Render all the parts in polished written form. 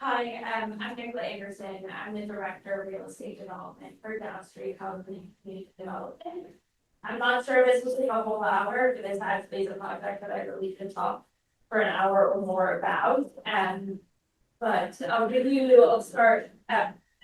Hi, I'm Nicola Anderson. I'm the Director of Real Estate Development for Downstreet Housing and Community Development. I'm not sure if this will take a whole hour, but this is a project that I really could talk for an hour or more about. But I'll start,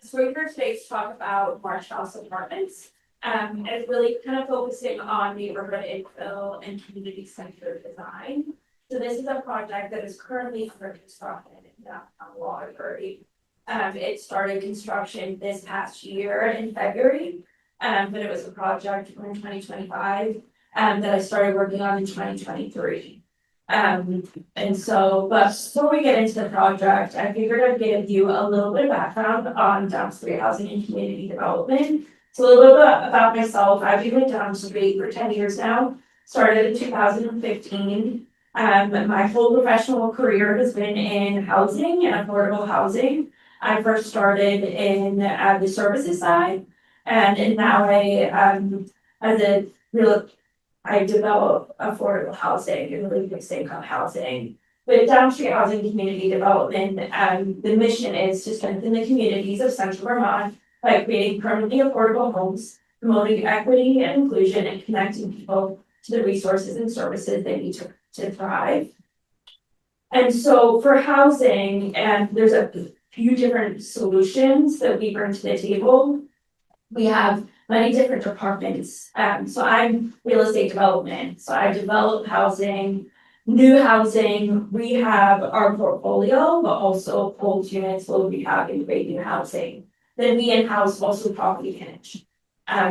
so we're here today to talk about Marsh House Apartments. And it's really kind of focusing on neighborhood infill and community centered design. So this is a project that is currently under construction in downtown Waterbury. It started construction this past year in February, but it was a project from 2025 that I started working on in 2023. But before we get into the project, I figured I'd give you a little bit of background on Downstreet Housing and Community Development. So a little bit about myself. I've been with Downstreet for 10 years now, started in 2015. My whole professional career has been in housing and affordable housing. I first started in the services side, and now I develop affordable housing and really fixed income housing. With Downstreet Housing Community Development, the mission is to strengthen the communities of Central Vermont by creating permanently affordable homes, promoting equity and inclusion, and connecting people to the resources and services they need to thrive. And so for housing, and there's a few different solutions that we bring to the table. We have many different departments. So I'm real estate development. So I develop housing, new housing. We have our portfolio, but also old units, low rehab, and great new housing. Then we in-house also property manage.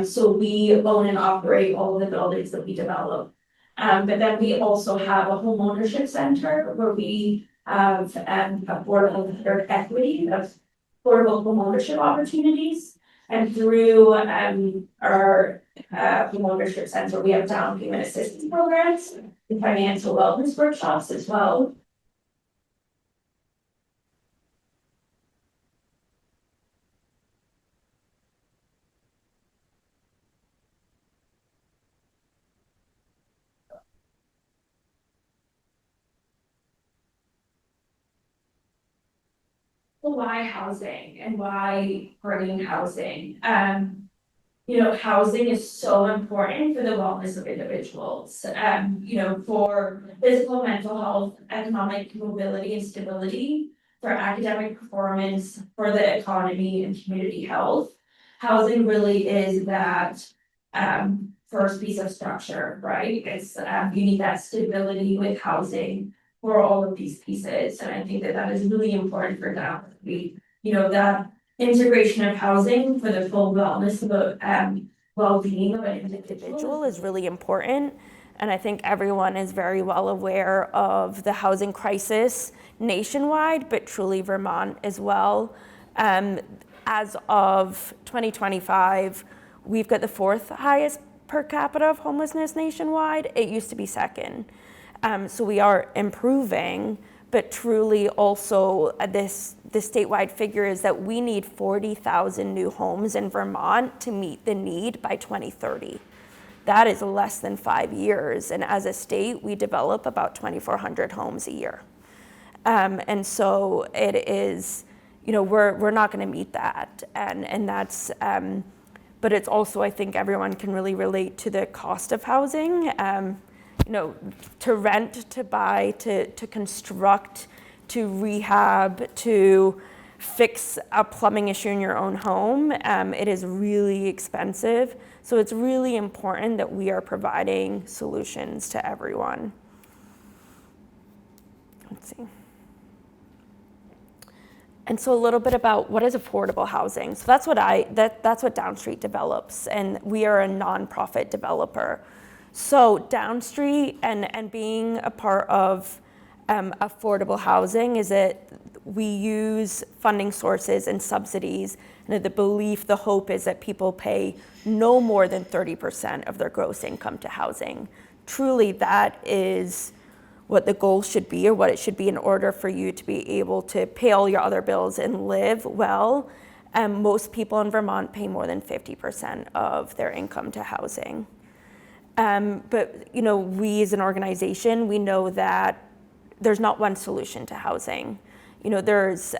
So we own and operate all of the buildings that we develop. But then we also have a home ownership center where we have affordable equity, that's affordable home ownership opportunities. And through our home ownership center, we have down payment assistance programs and financial wellness workshops as well. Why housing and why bringing housing? Housing is so important for the wellness of individuals. For physical, mental health, economic mobility and stability, for academic performance, for the economy and community health. Housing really is that first piece of structure, right? It's you need that stability with housing for all of these pieces. And I think that is really important for Downstreet. That integration of housing for the full wellness of the well-being of an individual is really important. And I think everyone is very well aware of the housing crisis nationwide, but truly Vermont as well. As of 2025, we've got the 4th highest per capita of homelessness nationwide. It used to be 2nd. So we are improving, but truly also the statewide figure is that we need 40,000 new homes in Vermont to meet the need by 2030. That is less than 5 years. And as a state, we develop about 2,400 homes a year. And so it is, we're not going to meet that. And that's, but it's also, I think everyone can really relate to the cost of housing. To rent, to buy, to construct, to rehab, to fix a plumbing issue in your own home, it is really expensive. So it's really important that we are providing solutions to everyone. Let's see. And so a little bit about what is affordable housing. So that's what Downstreet develops, and we are a nonprofit developer. So Downstreet and being a part of affordable housing is that we use funding sources and subsidies, and the hope is that people pay no more than 30% of their gross income to housing. Truly, that is what the goal should be, or what it should be in order for you to be able to pay all your other bills and live well. Most people in Vermont pay more than 50% of their income to housing. But we as an organization, we know that there's not one solution to housing. There's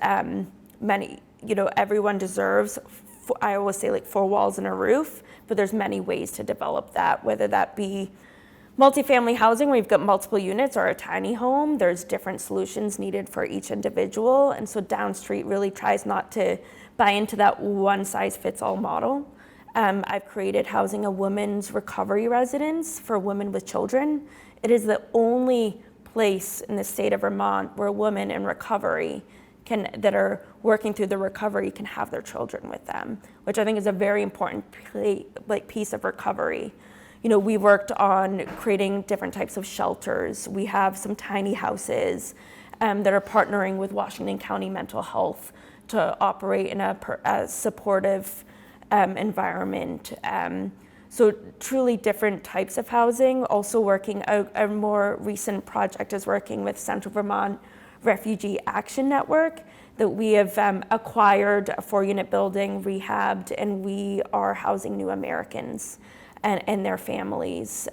many, everyone deserves, I always say like 4 walls and a roof, but there's many ways to develop that, whether that be multifamily housing, where you've got multiple units, or a tiny home. There's different solutions needed for each individual. And so Downstreet really tries not to buy into that one-size-fits-all model. I've created Housing a Women's Recovery Residence for women with children. It is the only place in the state of Vermont where women in recovery that are working through the recovery can have their children with them, which I think is a very important piece of recovery. We worked on creating different types of shelters. We have some tiny houses that are partnering with Washington County Mental Health to operate in a supportive environment. So truly different types of housing. Also working, a more recent project is working with Central Vermont Refugee Action Network, that we have acquired a 4-unit building, rehabbed, and we are housing new Americans and their families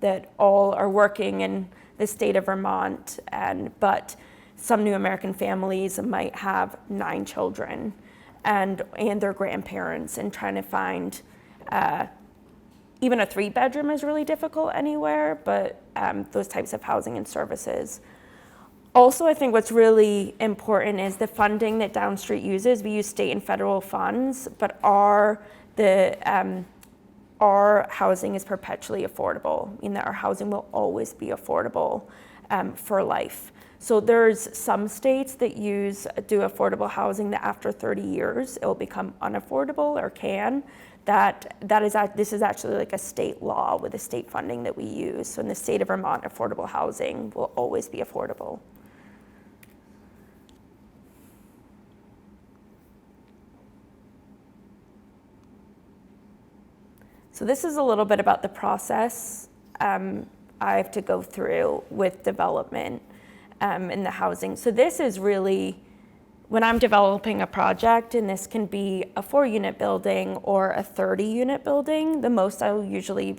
that all are working in the state of Vermont, but some new American families might have 9 children and their grandparents, and trying to find even a 3-bedroom is really difficult anywhere, but those types of housing and services. Also, I think what's really important is the funding that Downstreet uses. We use state and federal funds, but our housing is perpetually affordable, meaning that our housing will always be affordable for life. So there's some states that do affordable housing that after 30 years, it will become unaffordable or can. This is actually like a state law with the state funding that we use. So in the state of Vermont, affordable housing will always be affordable. So this is a little bit about the process I have to go through with development in the housing. So this is really when I'm developing a project, and this can be a 4-unit building or a 30-unit building. The most I'll usually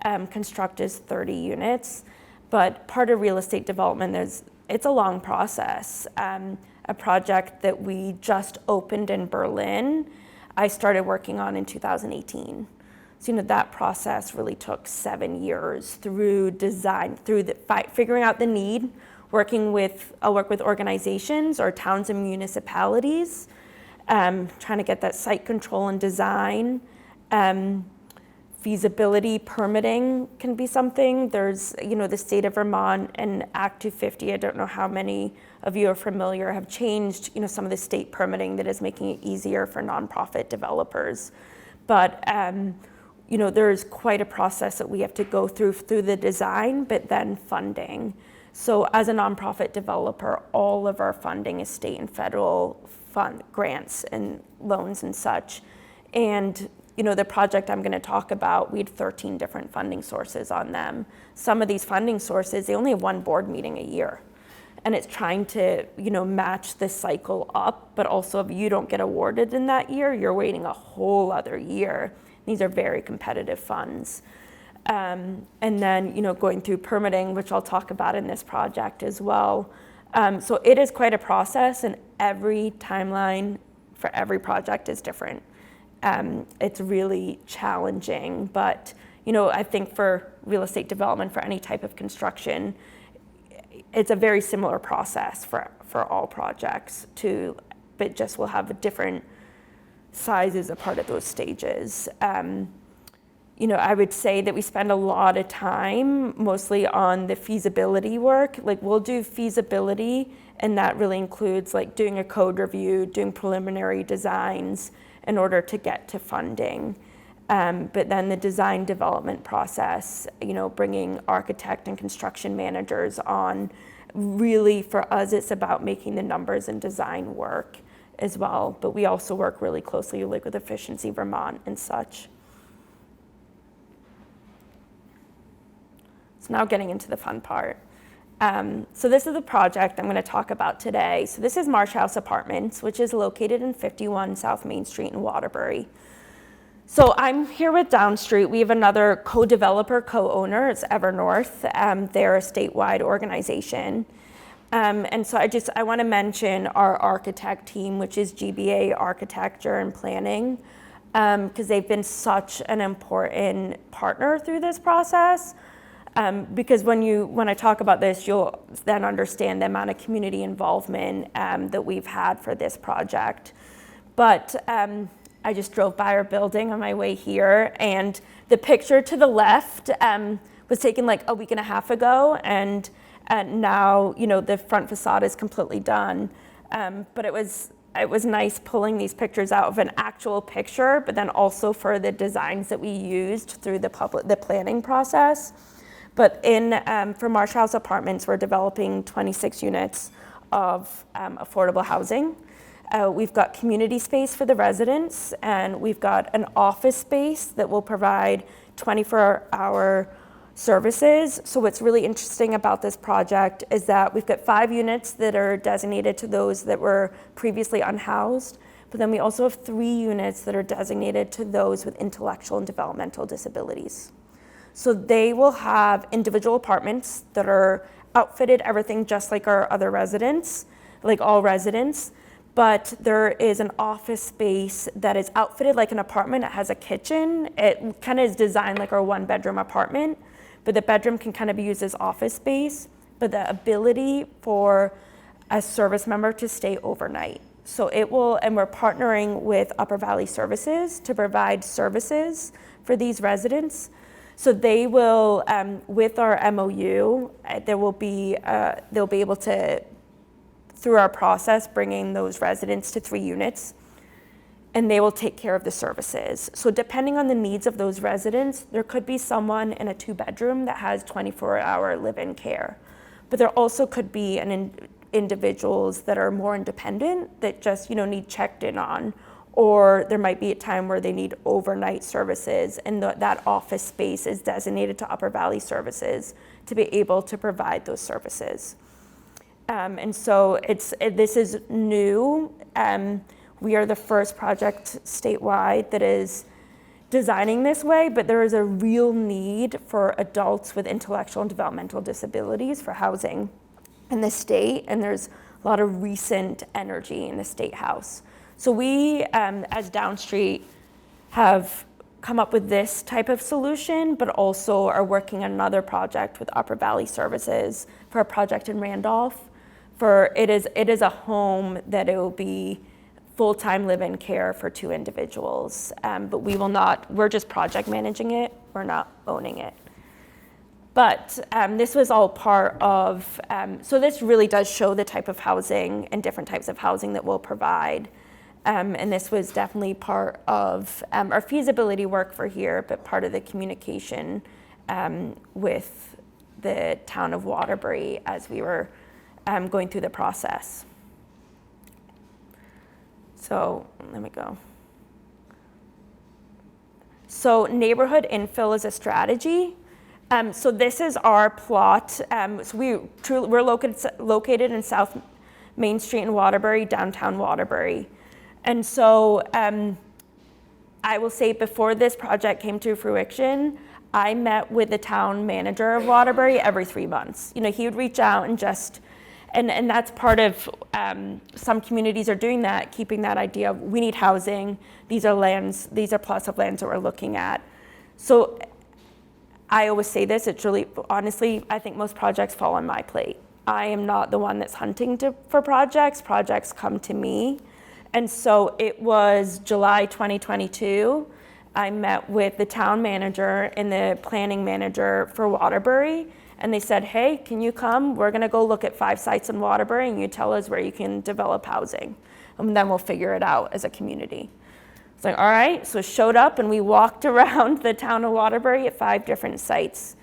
construct is 30 units, but part of real estate development it's a long process. A project that we just opened in Berlin, I started working on in 2018. So that process really took 7 years through design, figuring out the need, I'll work with organizations or towns and municipalities, trying to get that site control and design. Feasibility permitting can be something. There's, the state of Vermont and Act 250, I don't know how many of you are familiar, have changed, some of the state permitting that is making it easier for nonprofit developers. But there's quite a process that we have to go through the design, but then funding. So as a nonprofit developer, all of our funding is state and federal fund grants and loans and such. And the project I'm going to talk about, we had 13 different funding sources on them. Some of these funding sources, they only have 1 board meeting a year. And it's trying to, match this cycle up, but also if you don't get awarded in that year, you're waiting a whole other year. These are very competitive funds. And then, going through permitting, which I'll talk about in this project as well. So it is quite a process, and every timeline for every project is different. It's really challenging, but, I think for real estate development, for any type of construction, it's a very similar process for all projects but just will have different sizes a part of those stages. I would say that we spend a lot of time mostly on the feasibility work. Like we'll do feasibility, and that really includes like doing a code review, doing preliminary designs in order to get to funding. But then the design development process, bringing architect and construction managers on, really for us, it's about making the numbers and design work as well. But we also work really closely like with Efficiency Vermont and such. So now getting into the fun part. So this is the project I'm going to talk about today. So this is Marsh House Apartments, which is located in 51 South Main Street in Waterbury. So I'm here with Downstreet. We have another co-developer, co-owner. It's Evernorth. They're a statewide organization. And so I want to mention our architect team, which is GBA Architecture and Planning, because they've been such an important partner through this process. Because when I talk about this, you'll then understand the amount of community involvement that we've had for this project. But I just drove by our building on my way here, and the picture to the left was taken like a week and a half ago, and now the front facade is completely done. But it was nice pulling these pictures out of an actual picture, but then also for the designs that we used through the planning process. But for Marsh House Apartments, we're developing 26 units of affordable housing. We've got community space for the residents, and we've got an office space that will provide 24-hour services. So what's really interesting about this project is that we've got 5 units that are designated to those that were previously unhoused, but then we also have 3 units that are designated to those with intellectual and developmental disabilities. So they will have individual apartments that are outfitted everything just like our other residents, like all residents, but there is an office space that is outfitted like an apartment. It has a kitchen. It kind of is designed like our 1-bedroom apartment, but the bedroom can kind of be used as office space, but the ability for a service member to stay overnight. So it will, and we're partnering with Upper Valley Services to provide services for these residents. So they will, with our MOU, they'll be able to, through our process, bringing those residents to 3 units, and they will take care of the services. So depending on the needs of those residents, there could be someone in a 2-bedroom that has 24-hour live-in care. But there also could be individuals that are more independent that just need checked in on, or there might be a time where they need overnight services, and that office space is designated to Upper Valley Services to be able to provide those services. And so this is new. We are the first project statewide that is designing this way, but there is a real need for adults with intellectual and developmental disabilities for housing in the state, and there's a lot of recent energy in the State House. So we, as Downstreet, have come up with this type of solution, but also are working on another project with Upper Valley Services for a project in Randolph. It is a home that it will be full-time live-in care for 2 individuals, but we're just project managing it, we're not owning it. But this was all part of, so this really does show the type of housing and different types of housing that we'll provide. And this was definitely part of our feasibility work for here, but part of the communication with the town of Waterbury as we were going through the process. So let me go. So neighborhood infill is a strategy. So this is our plot. So we're located in South Main Street in Waterbury, downtown Waterbury. And so I will say before this project came to fruition, I met with the town manager of Waterbury every 3 months. He would reach out and and that's part of, some communities are doing that, keeping that idea of we need housing, these are plots of lands that we're looking at. So I always say this, it's really, honestly, I think most projects fall on my plate. I am not the one that's hunting for projects come to me. And so it was July 2022, I met with the town manager and the planning manager for Waterbury, and they said, hey, can you come? We're gonna go look at 5 sites in Waterbury, and you tell us where you can develop housing. And then we'll figure it out as a community. It's like, all right, so showed up and we walked around the town of Waterbury at 5 different sites.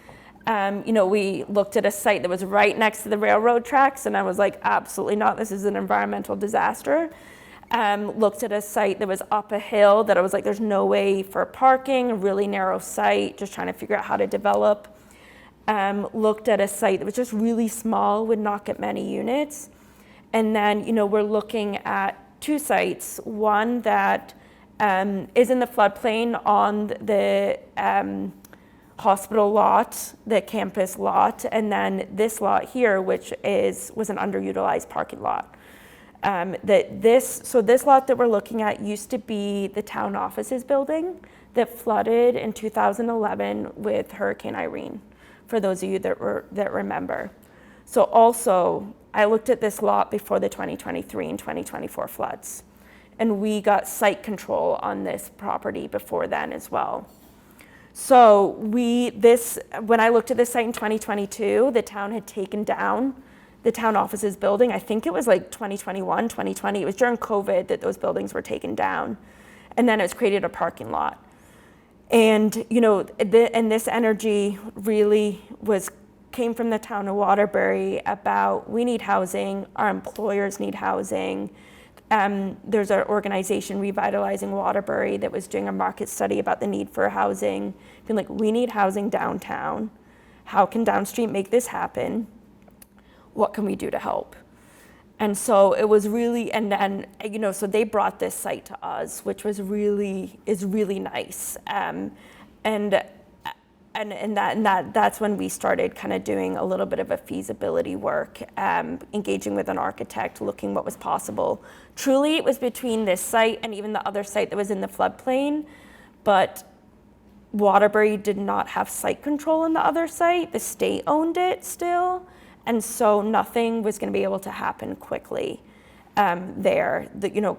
We looked at a site that was right next to the railroad tracks, and I was like, absolutely not, this is an environmental disaster. Looked at a site that was up a hill that I was like, there's no way for parking, a really narrow site, just trying to figure out how to develop. Looked at a site that was just really small, would not get many units. And then, we're looking at 2 sites, one that is in the floodplain on hospital lot, the campus lot, and then this lot here, which was an underutilized parking lot. This lot that we're looking at used to be the town offices building that flooded in 2011 with Hurricane Irene, for those of you that remember. So also, I looked at this lot before the 2023 and 2024 floods, and we got site control on this property before then as well. So when I looked at this site in 2022, the town had taken down the town offices building. I think it was like 2021, 2020. It was during COVID that those buildings were taken down. And then it's created a parking lot. And, and this energy really came from the town of Waterbury about, we need housing, our employers need housing. There's an organization, Revitalizing Waterbury, that was doing a market study about the need for housing. Being like, we need housing downtown. How can Downstreet make this happen? What can we do to help? And so it was really, and then, so they brought this site to us, which is really nice. That's when we started kind of doing a little bit of a feasibility work, engaging with an architect, looking what was possible. Truly, it was between this site and even the other site that was in the floodplain, but Waterbury did not have site control on the other site. The state owned it still, and so nothing was going to be able to happen quickly there.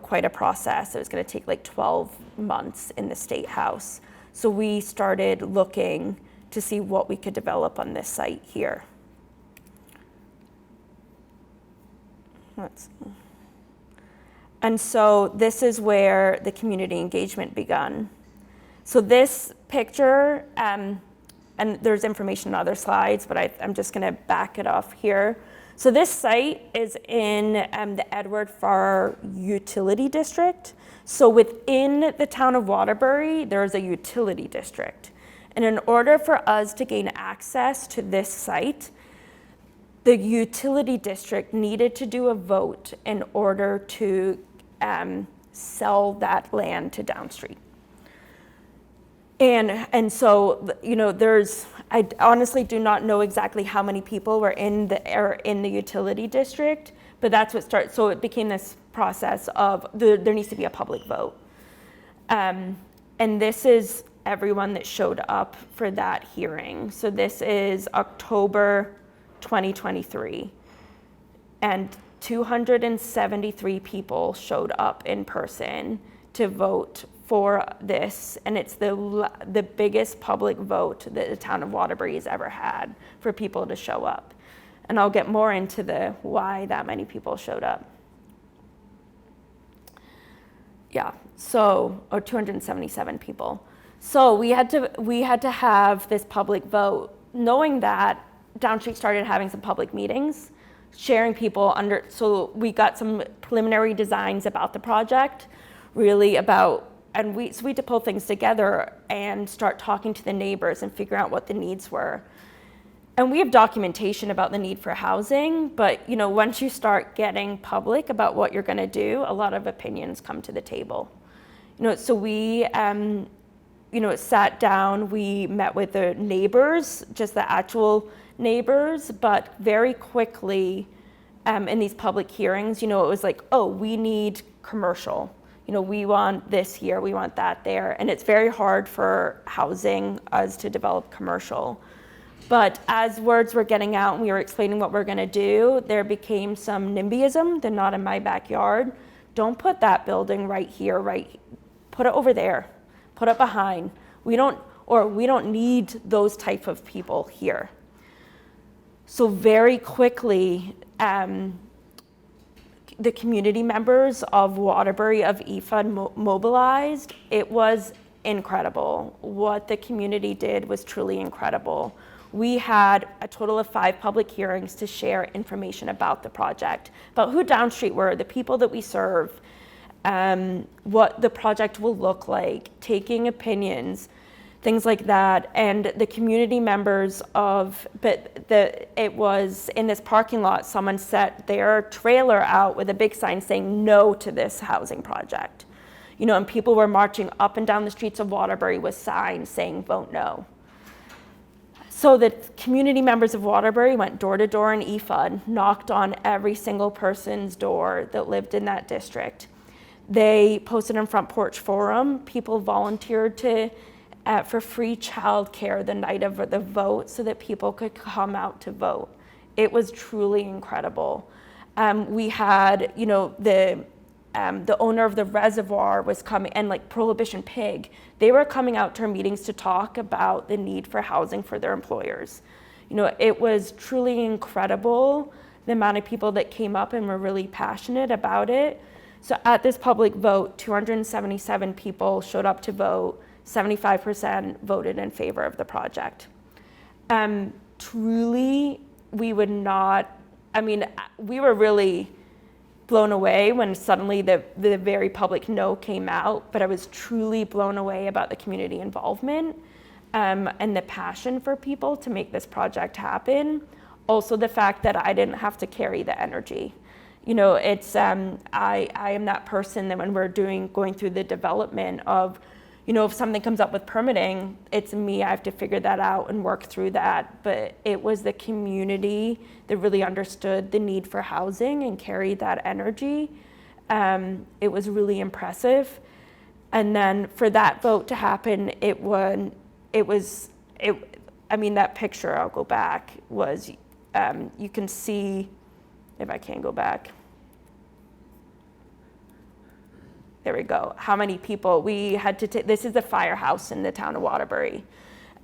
Quite a process. It was going to take like 12 months in the state house. So we started looking to see what we could develop on this site here. And so this is where the community engagement begun. So this picture, and there's information on other slides, but I'm just gonna back it off here. So this site is in the Edward Farr Utility District. So within the town of Waterbury, there's a utility district. And in order for us to gain access to this site, the utility district needed to do a vote in order to sell that land to Downstreet. And so, I honestly do not know exactly how many people were in the utility district, but that's what started. So it became this process of there needs to be a public vote. And this is everyone that showed up for that hearing. So this is October 2023. And 273 people showed up in person to vote for this, and it's the biggest public vote that the town of Waterbury has ever had for people to show up. And I'll get more into the why that many people showed up. Yeah, so 277 people. So we had to have this public vote, knowing that Downstreet started having some public meetings, sharing people so we got some preliminary designs about the project, really about, and we had to pull things together and start talking to the neighbors and figure out what the needs were. And we have documentation about the need for housing, but once you start getting public about what you're gonna do, a lot of opinions come to the table. So we sat down, we met with the neighbors, just the actual neighbors, but very quickly in these public hearings, it was like, oh, we need commercial. We want this here, we want that there. And it's very hard for housing us to develop commercial. But as words were getting out and we were explaining what we're gonna do, there became some NIMBYism. They're not in my backyard. Don't put that building right here, put it over there, put it behind. We don't need those type of people here. So very quickly, the community members of Waterbury, of EFUD mobilized. It was incredible. What the community did was truly incredible. We had a total of 5 public hearings to share information about the project, about who Downstreet were, the people that we serve, what the project will look like, taking opinions, things like that. And the community members it was in this parking lot, someone set their trailer out with a big sign saying no to this housing project. And people were marching up and down the streets of Waterbury with signs saying vote no. So the community members of Waterbury went door to door in EFUD, knocked on every single person's door that lived in that district. They posted in Front Porch Forum. People volunteered for free childcare the night of the vote so that people could come out to vote. It was truly incredible. We had, the owner of the reservoir was coming, and like Prohibition Pig, they were coming out to our meetings to talk about the need for housing for their employers. It was truly incredible the amount of people that came up and were really passionate about it. So at this public vote, 277 people showed up to vote, 75% voted in favor of the project. Truly, we were really blown away when suddenly the very public no came out, but I was truly blown away about the community involvement and the passion for people to make this project happen. Also the fact that I didn't have to carry the energy. It's I am that person that when we're going through the development of, if something comes up with permitting, it's me, I have to figure that out and work through that. But it was the community that really understood the need for housing and carried that energy. It was really impressive. And then for that vote to happen, that picture, I'll go back, was, you can see, if I can go back. There we go. How many people we had to take. This is the firehouse in the town of Waterbury.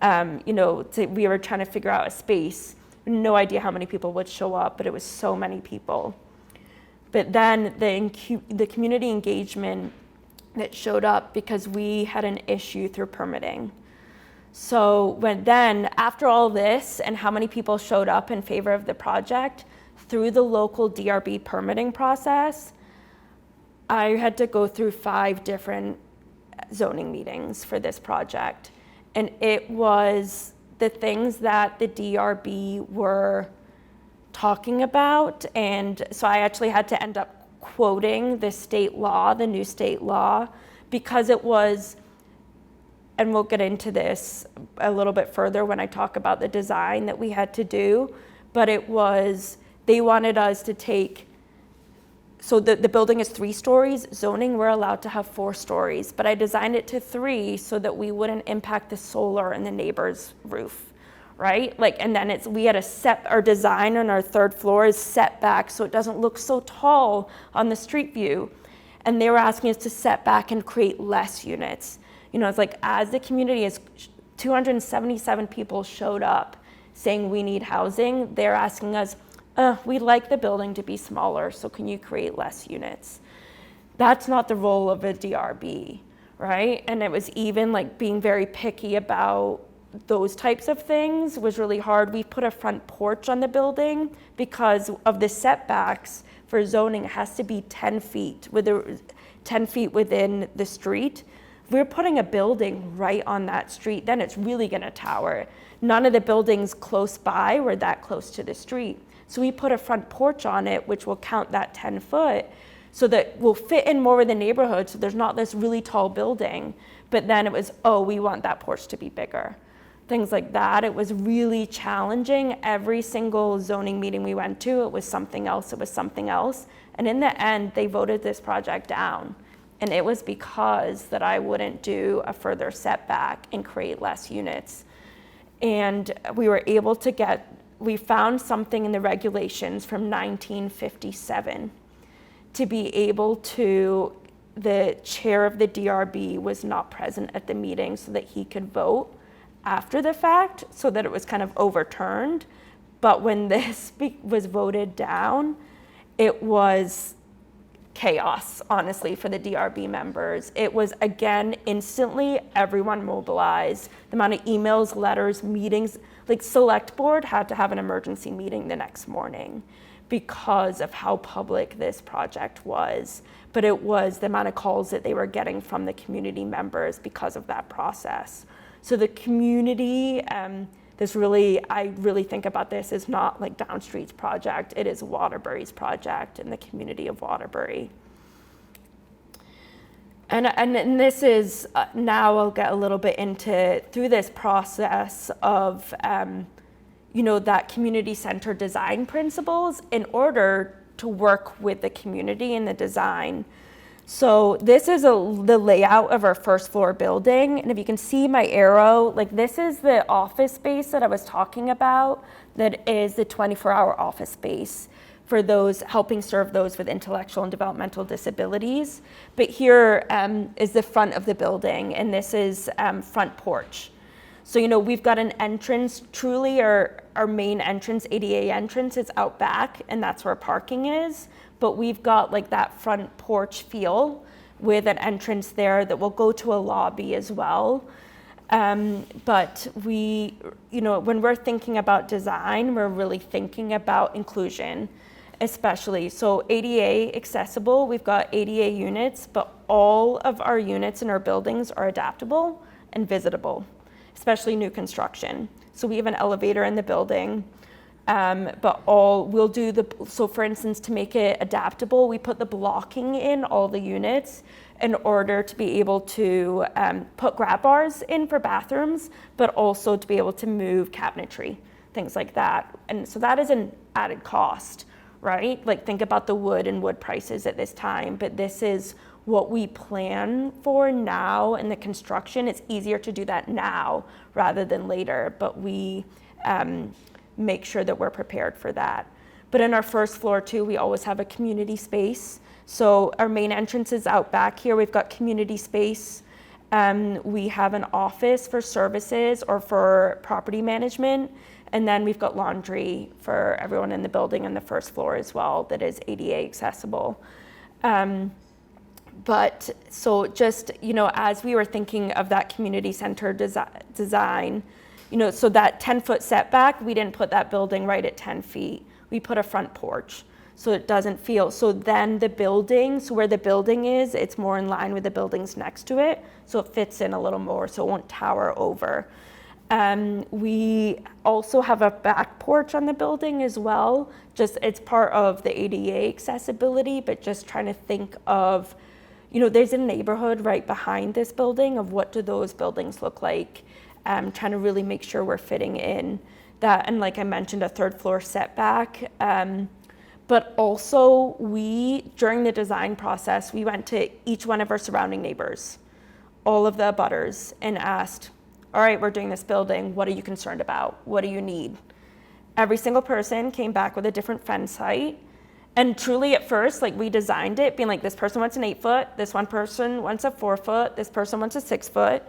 We were trying to figure out a space. No idea how many people would show up, but it was so many people. But then the community engagement that showed up because we had an issue through permitting. So after all this and how many people showed up in favor of the project, through the local DRB permitting process, I had to go through 5 different zoning meetings for this project. And it was the things that the DRB were talking about. And so I actually had to end up quoting the state law, the new state law, because it was, and we'll get into this a little bit further when I talk about the design that we had to do, but they wanted us to take, so the building is 3 stories, zoning, we're allowed to have 4 stories, but I designed it to 3 so that we wouldn't impact the solar in the neighbor's roof, right? And then we had our design on our 3rd floor is set back so it doesn't look so tall on the street view. And they were asking us to set back and create less units. It's like, as the community 277 people showed up saying we need housing, they're asking us, we'd like the building to be smaller, so can you create less units? That's not the role of a DRB, right? And it was even being very picky about those types of things was really hard. We put a front porch on the building because of the setbacks for zoning. It has to be 10 feet within the street. If we're putting a building right on that street, then it's really gonna tower. None of the buildings close by were that close to the street. So we put a front porch on it, which will count that 10 foot, so that we'll fit in more of the neighborhood, so there's not this really tall building. But then it was, we want that porch to be bigger. Things like that. It was really challenging. Every single zoning meeting we went to, it was something else, And in the end, they voted this project down. And it was because that I wouldn't do a further setback and create less units. And we were able to we found something in the regulations from 1957 to be able to, the chair of the DRB was not present at the meeting so that he could vote after the fact, so that it was kind of overturned. But when this was voted down, it was chaos, honestly, for the DRB members. It was, again, instantly everyone mobilized. The amount of emails, letters, meetings, select board had to have an emergency meeting the next morning because of how public this project was. But it was the amount of calls that they were getting from the community members because of that process. So the community, I really think about this as not like Downstreet's project, it is Waterbury's project and the community of Waterbury. And this is, now I'll get a little bit into, through this process of, that community-centered design principles in order to work with the community in the design. So this is the layout of our first floor building. And if you can see my arrow, like this is the office space that I was talking about, that is the 24-hour office space for those, helping serve those with intellectual and developmental disabilities. But here is the front of the building, and this is front porch. So, we've got an entrance, truly our main entrance, ADA entrance, is out back, and that's where parking is. But we've got like that front porch feel with an entrance there that will go to a lobby as well. But we, when we're thinking about design, we're really thinking about inclusion, especially. So ADA accessible, we've got ADA units, but all of our units in our buildings are adaptable and visitable, especially new construction. So we have an elevator in the building, but we'll do so for instance, to make it adaptable, we put the blocking in all the units in order to be able to put grab bars in for bathrooms, but also to be able to move cabinetry, things like that. And so that is an added cost, right? Like think about the wood prices at this time, but this is what we plan for now in the construction. It's easier to do that now rather than later, but we make sure that we're prepared for that. But in our first floor too, we always have a community space. So our main entrance is out back here. We've got community space. We have an office for services or for property management. And then we've got laundry for everyone in the building on the first floor as well that is ADA accessible. But so just, as we were thinking of that community-centered design, so that 10-foot setback, we didn't put that building right at 10 feet. We put a front porch, so it doesn't feel, so then the building, so where the building is, it's more in line with the buildings next to it, so it fits in a little more, so it won't tower over. We also have a back porch on the building as well. Just, it's part of the ADA accessibility, but just trying to think of, there's a neighborhood right behind this building of what do those buildings look like. Trying to really make sure we're fitting in that, and like I mentioned, a third floor setback. But also during the design process, we went to each one of our surrounding neighbors, all of the abutters, and asked, all right, we're doing this building, what are you concerned about? What do you need? Every single person came back with a different fence height. And truly at first, like we designed it being like, this person wants an 8-foot, this one person wants a 4-foot, this person wants a 6-foot,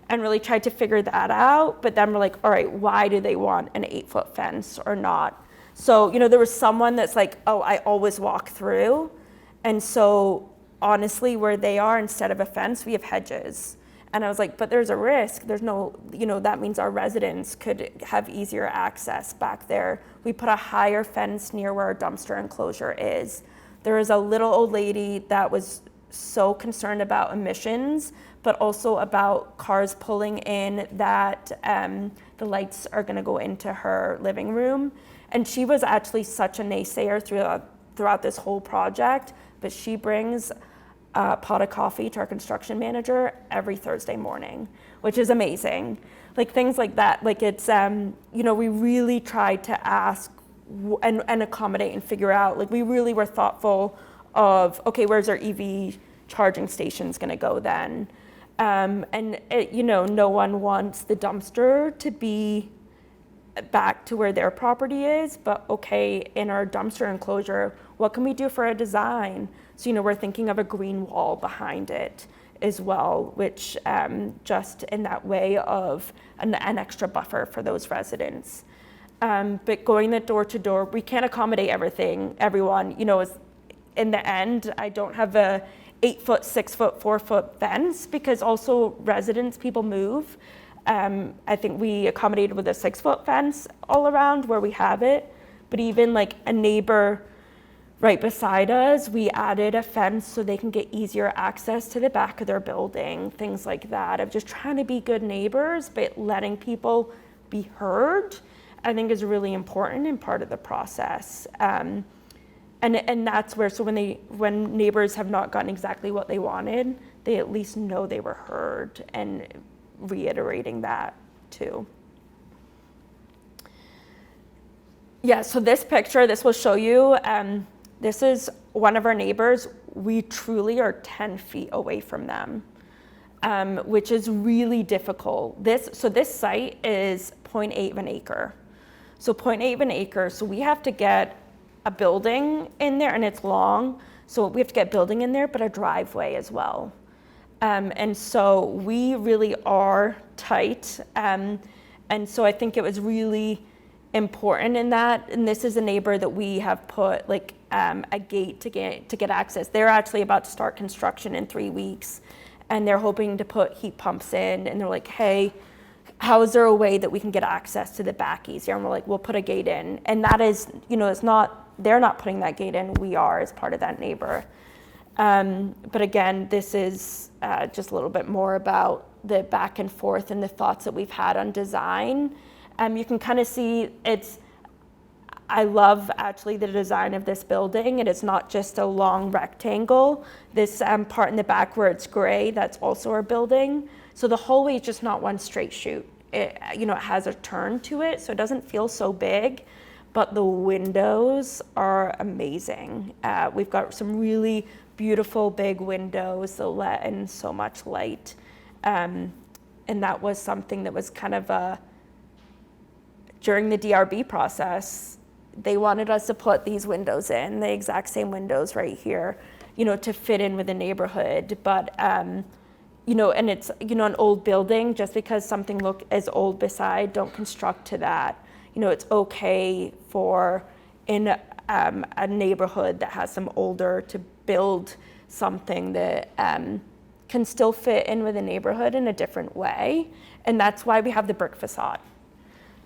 and really tried to figure that out. But then we're like, all right, why do they want an 8-foot fence or not? So, there was someone that's like, oh, I always walk through. And so honestly, where they are, instead of a fence, we have hedges. And I was like, but there's a risk. There's no, that means our residents could have easier access back there. We put a higher fence near where our dumpster enclosure is. There is a little old lady that was so concerned about emissions, but also about cars pulling in that the lights are gonna go into her living room. And she was actually such a naysayer throughout this whole project, but she brings a pot of coffee to our construction manager every Thursday morning, which is amazing. Like things like that, like it's, we really tried to ask and accommodate and figure out, like we really were thoughtful of, okay, where's our EV charging stations gonna go then? No one wants the dumpster to be back to where their property is, but okay, in our dumpster enclosure, what can we do for a design? So, we're thinking of a green wall behind it as well, which just in that way of an extra buffer for those residents. But going the door to door, we can't accommodate everyone, in the end, I don't have a 8-foot, 6-foot, 4-foot fence because also people move. I think we accommodated with a 6-foot fence all around where we have it, but even like a neighbor right beside us, we added a fence so they can get easier access to the back of their building, things like that, of just trying to be good neighbors, but letting people be heard, I think is really important and part of the process. And that's where, so when neighbors have not gotten exactly what they wanted, they at least know they were heard, and reiterating that too. Yeah, so this picture, this will show you, this is one of our neighbors. We truly are 10 feet away from them, which is really difficult. This site is 0.8 of an acre. So 0.8 of an acre, so we have to get a building in there, and it's long, so we have to get building in there, but a driveway as well. And so we really are tight. And so I think it was really important in that, and this is a neighbor that we have put like a gate to get access. They're actually about to start construction in 3 weeks, and they're hoping to put heat pumps in, and they're like, hey, how is there a way that we can get access to the back easier? And we're like, we'll put a gate in. And that is, it's not, they're not putting that gate in, we are as part of that neighbor. But again, this is just a little bit more about the back and forth and the thoughts that we've had on design. You can kind of see I love actually the design of this building. It is not just a long rectangle. This part in the back where it's gray, that's also our building. So the hallway is just not one straight chute. It has a turn to it, so it doesn't feel so big, but the windows are amazing. We've got some really beautiful big windows that let in so much light. And that was something that was kind of during the DRB process, they wanted us to put these windows in, the exact same windows right here, to fit in with the neighborhood. But, and it's, an old building, just because something is old beside, don't construct to that. It's okay for in a neighborhood that has some older to build something that can still fit in with the neighborhood in a different way. And that's why we have the brick facade.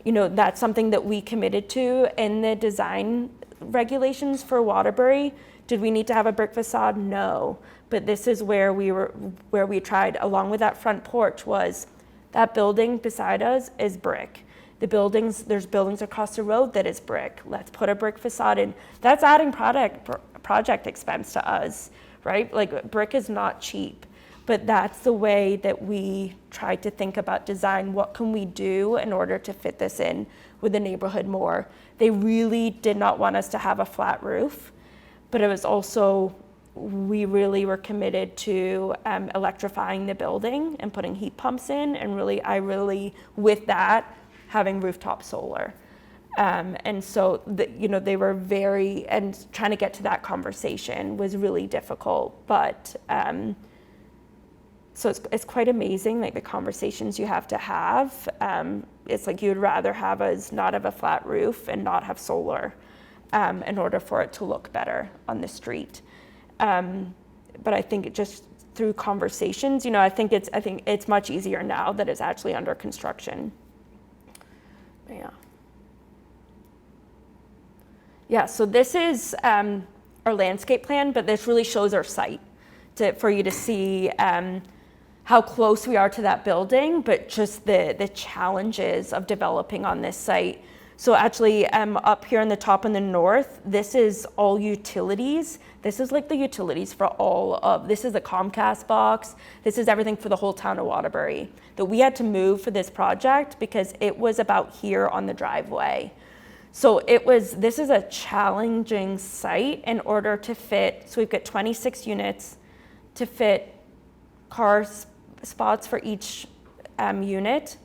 That's something that we committed to in the design regulations for Waterbury. Did we need to have a brick facade? No. But this is where we tried, along with that front porch, was that building beside us is brick. There's buildings across the road that is brick. Let's put a brick facade in. That's adding project expense to us, right? Like, brick is not cheap. But that's the way that we try to think about design. What can we do in order to fit this in with the neighborhood more? They really did not want us to have a flat roof, but it was also, we really were committed to electrifying the building and putting heat pumps in, and really, with that, having rooftop solar. And so, they were and trying to get to that conversation was really difficult, but so it's quite amazing, like the conversations you have to have. It's like you'd rather have us not have a flat roof and not have solar in order for it to look better on the street. But I think it just through conversations, I think it's much easier now that it's actually under construction. Yeah, so this is our landscape plan, but this really shows our site for you to see how close we are to that building, but just the challenges of developing on this site. So actually up here in the top in the north, this is all utilities. This is like the utilities for this is the Comcast box. This is everything for the whole town of Waterbury that we had to move for this project because it was about here on the driveway. So this is a challenging site in order to fit, so we've got 26 units to fit car spots for each unit,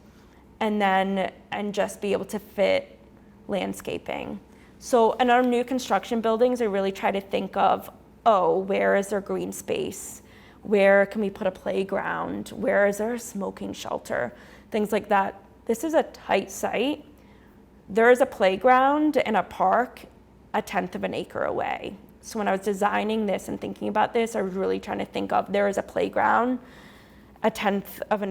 and just be able to fit landscaping. So in our new construction buildings, I really try to think of, where is there green space? Where can we put a playground? Where is there a smoking shelter? Things like that. This is a tight site. There is a playground and a park 1/10 of an acre away. So when I was designing this and thinking about this, I was really trying to think of, there is a playground 1/10 of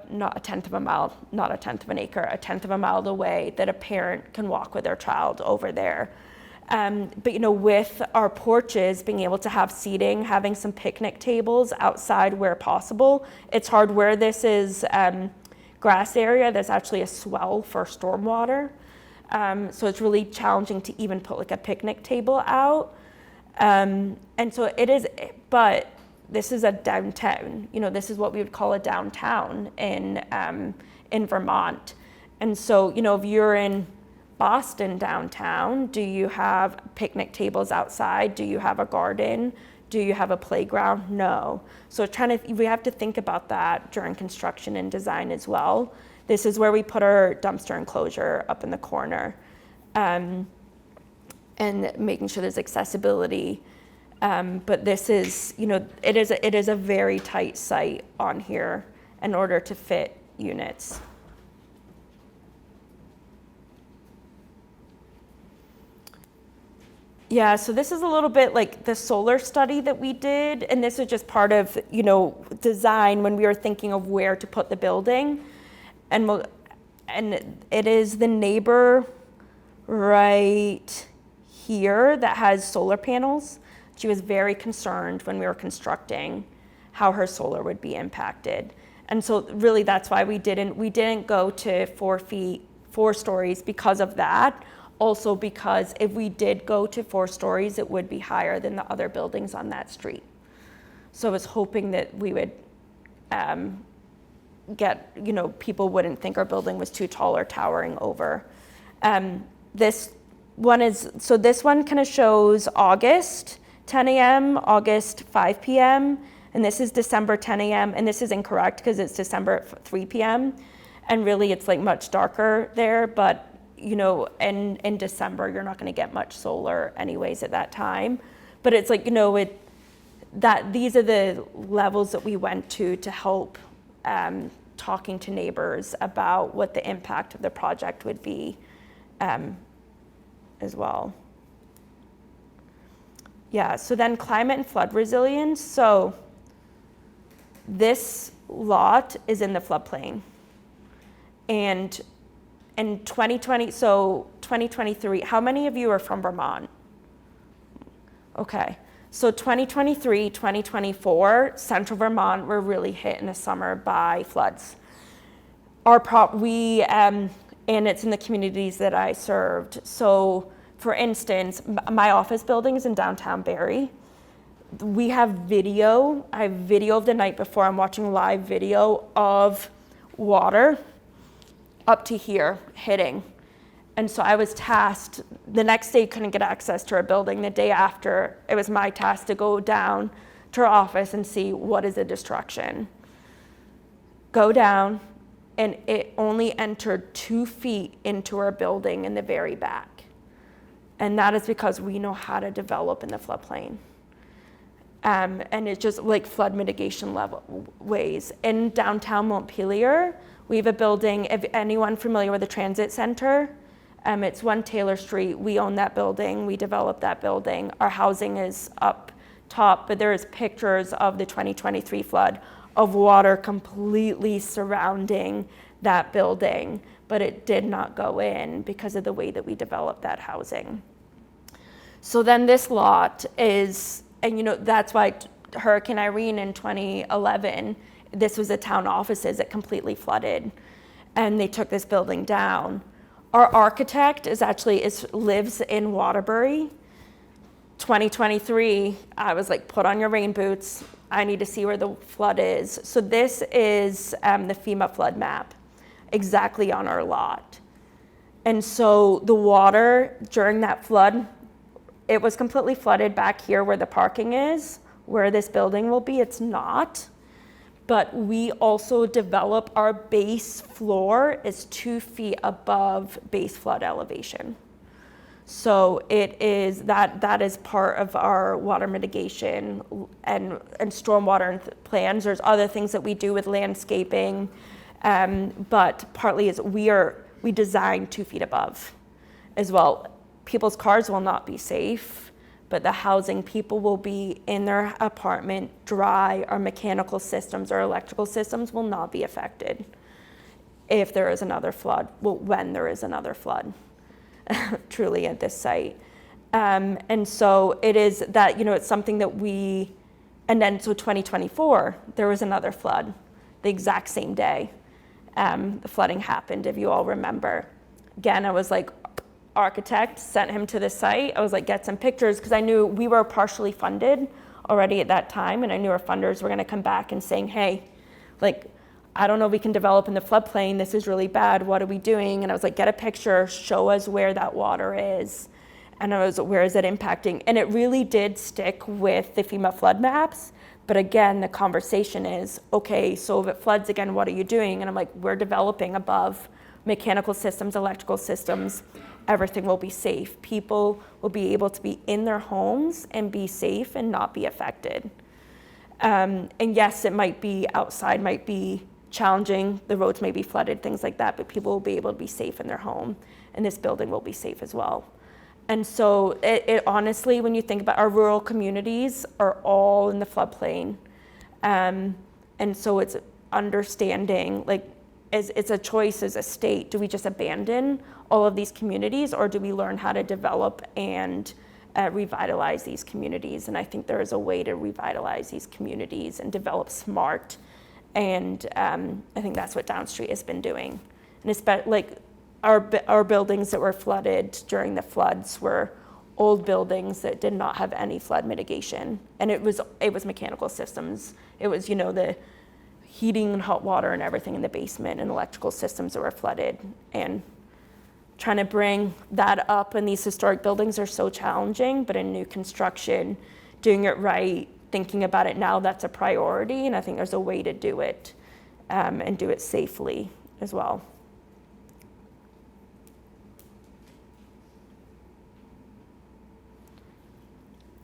not 1/10 of a mile, not 1/10 of an acre, 1/10 of a mile away that a parent can walk with their child over there. But with our porches, being able to have seating, having some picnic tables outside where possible. It's hard where this is grass area, there's actually a swell for stormwater. So it's really challenging to even put like a picnic table out. And so it is, but this is a downtown, this is what we would call a downtown in Vermont. And so, if you're in Boston downtown, do you have picnic tables outside? Do you have a garden? Do you have a playground? No. So we have to think about that during construction and design as well. This is where we put our dumpster enclosure up in the corner, and making sure there's accessibility. But this is, it is a very tight site on here in order to fit units. Yeah, so this is a little bit like the solar study that we did, and this is just part of, design when we were thinking of where to put the building. And it is the neighbor right here that has solar panels. She was very concerned when we were constructing how her solar would be impacted. And so really that's why we didn't go to 4 stories because of that. Also because if we did go to 4 stories, it would be higher than the other buildings on that street. So I was hoping that we would people wouldn't think our building was too tall or towering over. This one kind of shows August 10 a.m., August 5 p.m., and this is December 10 a.m., and this is incorrect because it's December 3 p.m., and really it's like much darker there, but in December, you're not going to get much solar anyways at that time. But it's like, these are the levels that we went to help talking to neighbors about what the impact of the project would be as well. Yeah, so then climate and flood resilience. So this lot is in the floodplain. And in 2023, how many of you are from Vermont? Okay, so 2023, 2024, central Vermont were really hit in the summer by floods. And it's in the communities that I served. So for instance, my office building is in downtown Barrie. We have video, I have video of the night before. I'm watching live video of water up to here hitting. And so I was tasked, the next day couldn't get access to our building. The day after, it was my task to go down to our office and see what is the destruction. Go down, and it only entered 2 feet into our building in the very back. And that is because we know how to develop in the floodplain. And it's just like flood mitigation level ways. In downtown Montpelier, we have a building, if anyone familiar with the transit center, it's 1 Taylor Street. We own that building, we developed that building. Our housing is up top, but there is pictures of the 2023 flood of water completely surrounding that building, but it did not go in because of the way that we developed that housing. So then this lot is, and that's why Hurricane Irene in 2011, this was the town offices, it completely flooded, and they took this building down. Our architect lives in Waterbury. 2023, I was like, put on your rain boots. I need to see where the flood is. So this is the FEMA flood map, exactly on our lot. And so the water during that flood, it was completely flooded back here where the parking is, where this building will be. It's not. But we also develop our base floor is 2 feet above base flood elevation. So it is that is part of our water mitigation and stormwater plans. There's other things that we do with landscaping, but partly is we design 2 feet above as well. People's cars will not be safe, but the housing, people will be in their apartment dry. Our mechanical systems, our electrical systems will not be affected if there is another flood, when there is another flood, truly at this site. And so it is that, it's something that and then so 2024, there was another flood the exact same day. The flooding happened, if you all remember. Again, I was like, architect, sent him to the site. I was like, get some pictures, because I knew we were partially funded already at that time, and I knew our funders were going to come back and saying, hey, like, I don't know if we can develop in the floodplain, this is really bad, what are we doing? And I was like, get a picture, show us where that water is, and I was, where is it impacting? And it really did stick with the FEMA flood maps. But again, the conversation is, okay, so if it floods again, what are you doing? And I'm like, we're developing above mechanical systems, electrical systems, everything will be safe. People will be able to be in their homes and be safe and not be affected. And yes, it might be outside, might be challenging, the roads may be flooded, things like that, but people will be able to be safe in their home, and this building will be safe as well. And so it honestly, when you think about our rural communities are all in the floodplain. And so it's understanding, like, it's a choice as a state. Do we just abandon all of these communities, or do we learn how to develop and revitalize these communities? And I think there is a way to revitalize these communities and develop smart. And I think that's what Downstreet has been doing. And it's like our buildings that were flooded during the floods were old buildings that did not have any flood mitigation. And it was mechanical systems. It was, the heating and hot water and everything in the basement, and electrical systems that were flooded. And trying to bring that up in these historic buildings are so challenging, but in new construction, doing it right, thinking about it now, that's a priority. And I think there's a way to do it and do it safely as well.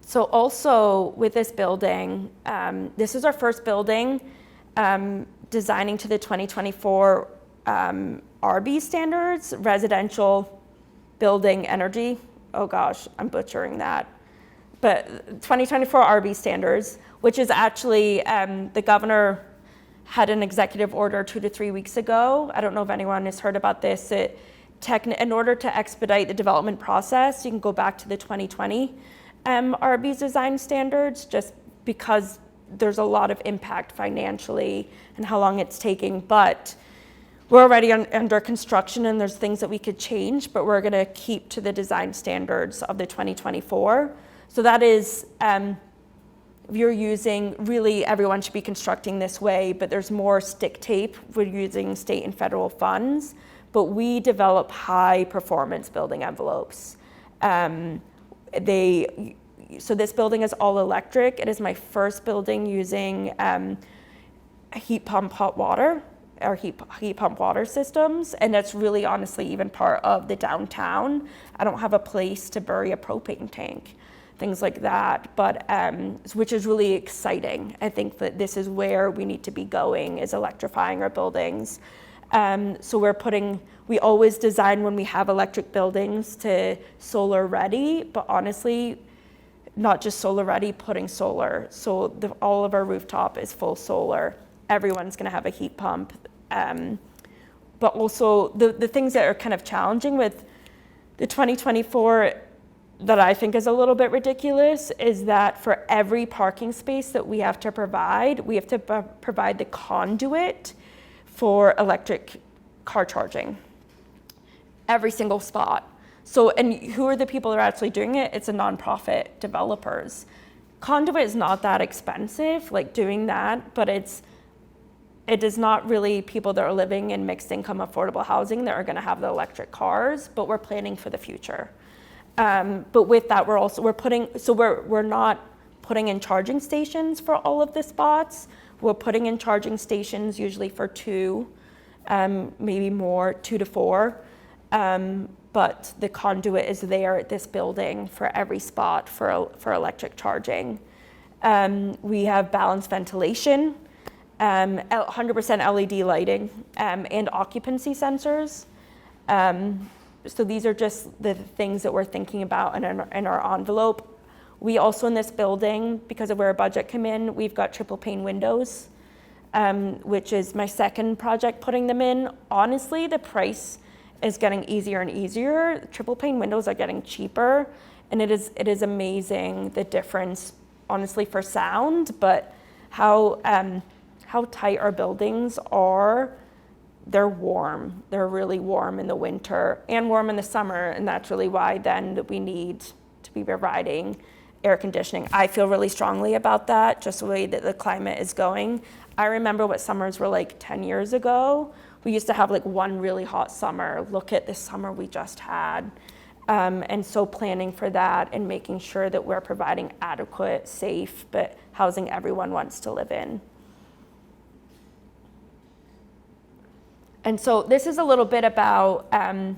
So also with this building, this is our first building designing to the 2024 RB standards, residential building energy. Oh gosh, I'm butchering that. But 2024 RB standards, which is actually, the governor had an executive order 2 to 3 weeks ago. I don't know if anyone has heard about this. In order to expedite the development process, you can go back to the 2020 RB's design standards, just because there's a lot of impact financially and how long it's taking. But we're already under construction, and there's things that we could change, but we're gonna keep to the design standards of the 2024. So that is, if you're using, really everyone should be constructing this way, but there's more stick tape. We're using state and federal funds, but we develop high performance building envelopes. So this building is all electric. It is my first building using heat pump hot water, or heat pump water systems, and that's really honestly even part of the downtown. I don't have a place to bury a propane tank, things like that, but which is really exciting. I think that this is where we need to be going, is electrifying our buildings. So we always design when we have electric buildings to solar ready, but honestly, not just solar ready, putting solar. So all of our rooftop is full solar. Everyone's gonna have a heat pump. But also the things that are kind of challenging with the 2024 that I think is a little bit ridiculous is that for every parking space that we have to provide, we have to provide the conduit for electric car charging. Every single spot. So, and who are the people that are actually doing it? It's a nonprofit developers. Conduit is not that expensive, like doing that, but it is not really people that are living in mixed income affordable housing that are gonna have the electric cars, but we're planning for the future. But with that, we're not putting in charging stations for all of the spots. We're putting in charging stations usually for 2, maybe more, 2 to 4. But the conduit is there at this building for every spot for electric charging. We have balanced ventilation, 100% LED lighting, and occupancy sensors. So these are just the things that we're thinking about in our envelope. We also in this building, because of where our budget came in, we've got triple pane windows, which is my second project putting them in. Honestly, the price is getting easier and easier. Triple pane windows are getting cheaper, and it is amazing the difference, honestly, for sound, but how tight our buildings are. They're warm. They're really warm in the winter and warm in the summer, and that's really why then that we need to be providing air conditioning. I feel really strongly about that, just the way that the climate is going. I remember what summers were like 10 years ago. We used to have like one really hot summer. Look at this summer we just had. And so planning for that and making sure that we're providing adequate, safe, but housing everyone wants to live in. And so this is a little bit about and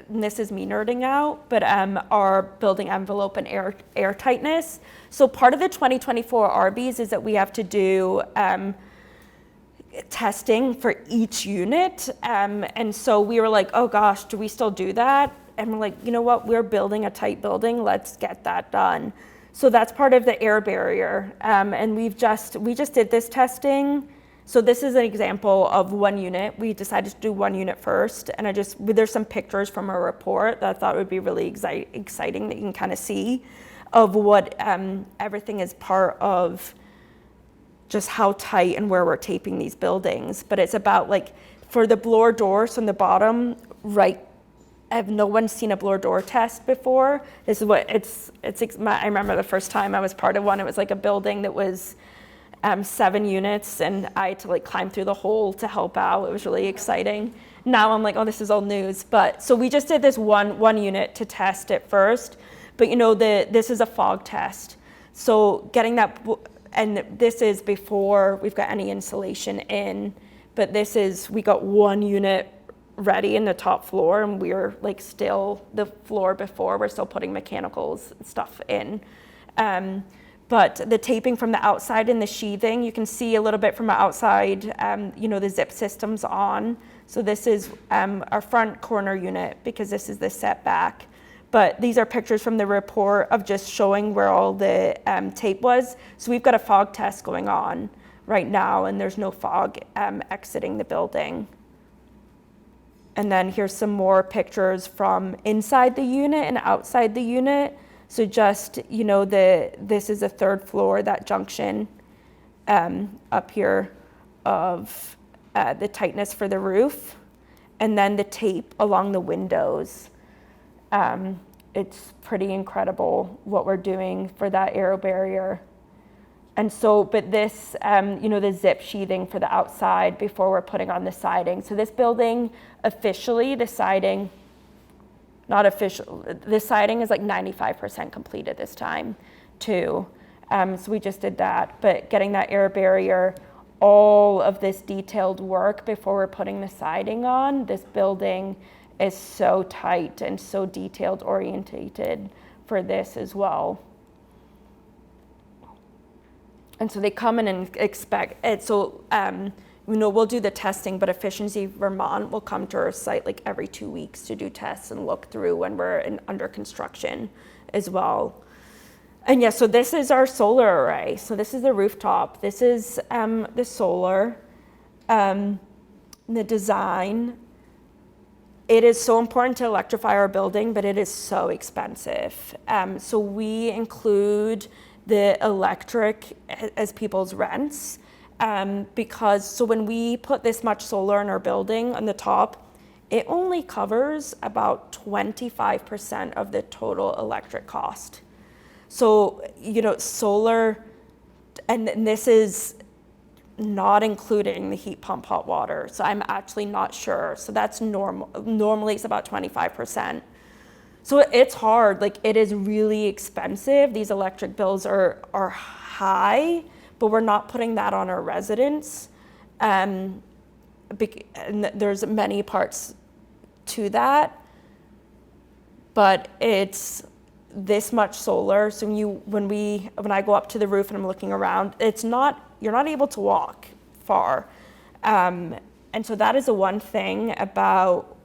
this is me nerding out, but our building envelope and air tightness. So part of the 2024 RBs is that we have to do testing for each unit. And so we were like, oh gosh, do we still do that? And we're like, you know what, we're building a tight building, let's get that done. So that's part of the air barrier. And we just did this testing. So this is an example of one unit. We decided to do one unit first, and there's some pictures from a report that I thought would be really exciting that you can kind of see of what everything is part of, just how tight and where we're taping these buildings. But it's about like, for the blower doors on the bottom, right, no one's seen a blower door test before. This is what I remember the first time I was part of one, it was like a building that was 7 units, and I had to like climb through the hole to help out. It was really exciting. Now I'm like, oh, this is all news. But so we just did this one unit to test it first. But you know, this is a fog test. So getting that, and this is before we've got any insulation in, but we got one unit ready in the top floor, and we're like still the floor before, we're still putting mechanicals and stuff in. But the taping from the outside and the sheathing, you can see a little bit from outside, you know, the zip system's on. So this is our front corner unit, because this is the setback. But these are pictures from the report of just showing where all the tape was. So we've got a fog test going on right now, and there's no fog exiting the building. And then here's some more pictures from inside the unit and outside the unit. So just, you know, this is the third floor, that junction up here of the tightness for the roof, and then the tape along the windows. It's pretty incredible what we're doing for that air barrier. And so, but this, you know, the zip sheathing for the outside before we're putting on the siding. So this building, officially, the siding, not official, the siding is like 95% complete at this time too. So we just did that, but getting that air barrier, all of this detailed work before we're putting the siding on. This building is so tight and so detailed orientated for this as well. And so they come in and expect it. So, you know, we'll do the testing, but Efficiency Vermont will come to our site like every 2 weeks to do tests and look through when we're under construction as well. And yeah, so this is our solar array. So this is the rooftop. This is the solar, the design. It is so important to electrify our building, but it is so expensive. So we include the electric as people's rents. Because so when we put this much solar in our building on the top, it only covers about 25% of the total electric cost. So, you know, solar, and this is not including the heat pump hot water. So I'm actually not sure. So that's normal. Normally it's about 25%. So it's hard, like it is really expensive. These electric bills are high, but we're not putting that on our residents. And there's many parts to that, but it's this much solar. So when I go up to the roof and I'm looking around, you're not able to walk far. And so that is the one thing about,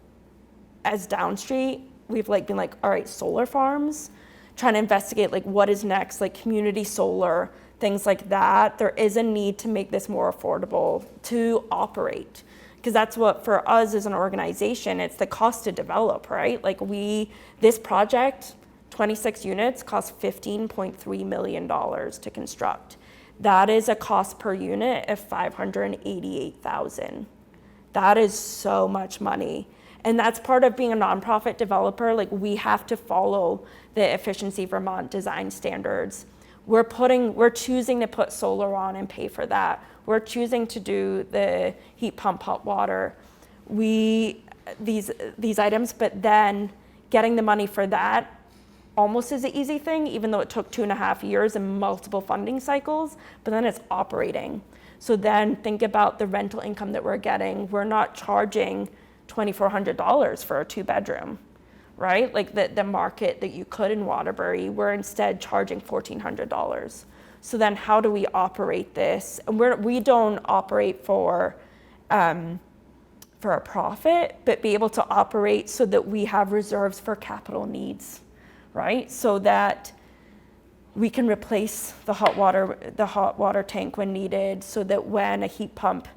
as Downstreet, we've been like, all right, solar farms, trying to investigate like what is next, like community solar, things like that. There is a need to make this more affordable to operate, because that's what for us as an organization, it's the cost to develop, right? Like this project, 26 units, cost $15.3 million to construct. That is a cost per unit of $588,000. That is so much money. And that's part of being a nonprofit developer. Like, we have to follow the Efficiency Vermont design standards. We're choosing to put solar on and pay for that. We're choosing to do the heat pump hot water. These items, but then getting the money for that almost is an easy thing, even though it took 2.5 years and multiple funding cycles, but then it's operating. So then think about the rental income that we're getting. We're not charging $2,400 for a 2-bedroom, right? Like the market that you could in Waterbury, we're instead charging $1,400. So then how do we operate this? And we don't operate for a profit, but be able to operate so that we have reserves for capital needs, right? So that we can replace the hot water tank when needed, so that when a heat pump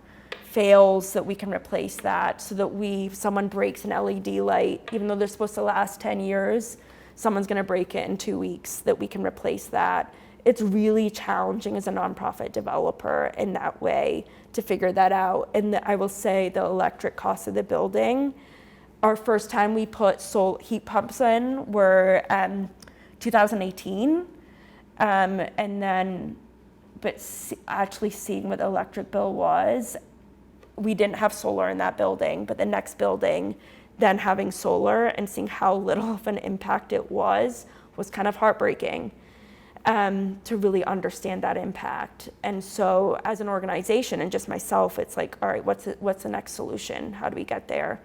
fails, that we can replace that, so that if someone breaks an LED light, even though they're supposed to last 10 years, someone's gonna break it in 2 weeks, that we can replace that. It's really challenging as a nonprofit developer in that way to figure that out. And I will say the electric cost of the building, our first time we put heat pumps in were 2018. Actually seeing what the electric bill was, we didn't have solar in that building, but the next building, then having solar and seeing how little of an impact it was kind of heartbreaking. To really understand that impact. And so as an organization and just myself, it's like, all right, what's the next solution? How do we get there?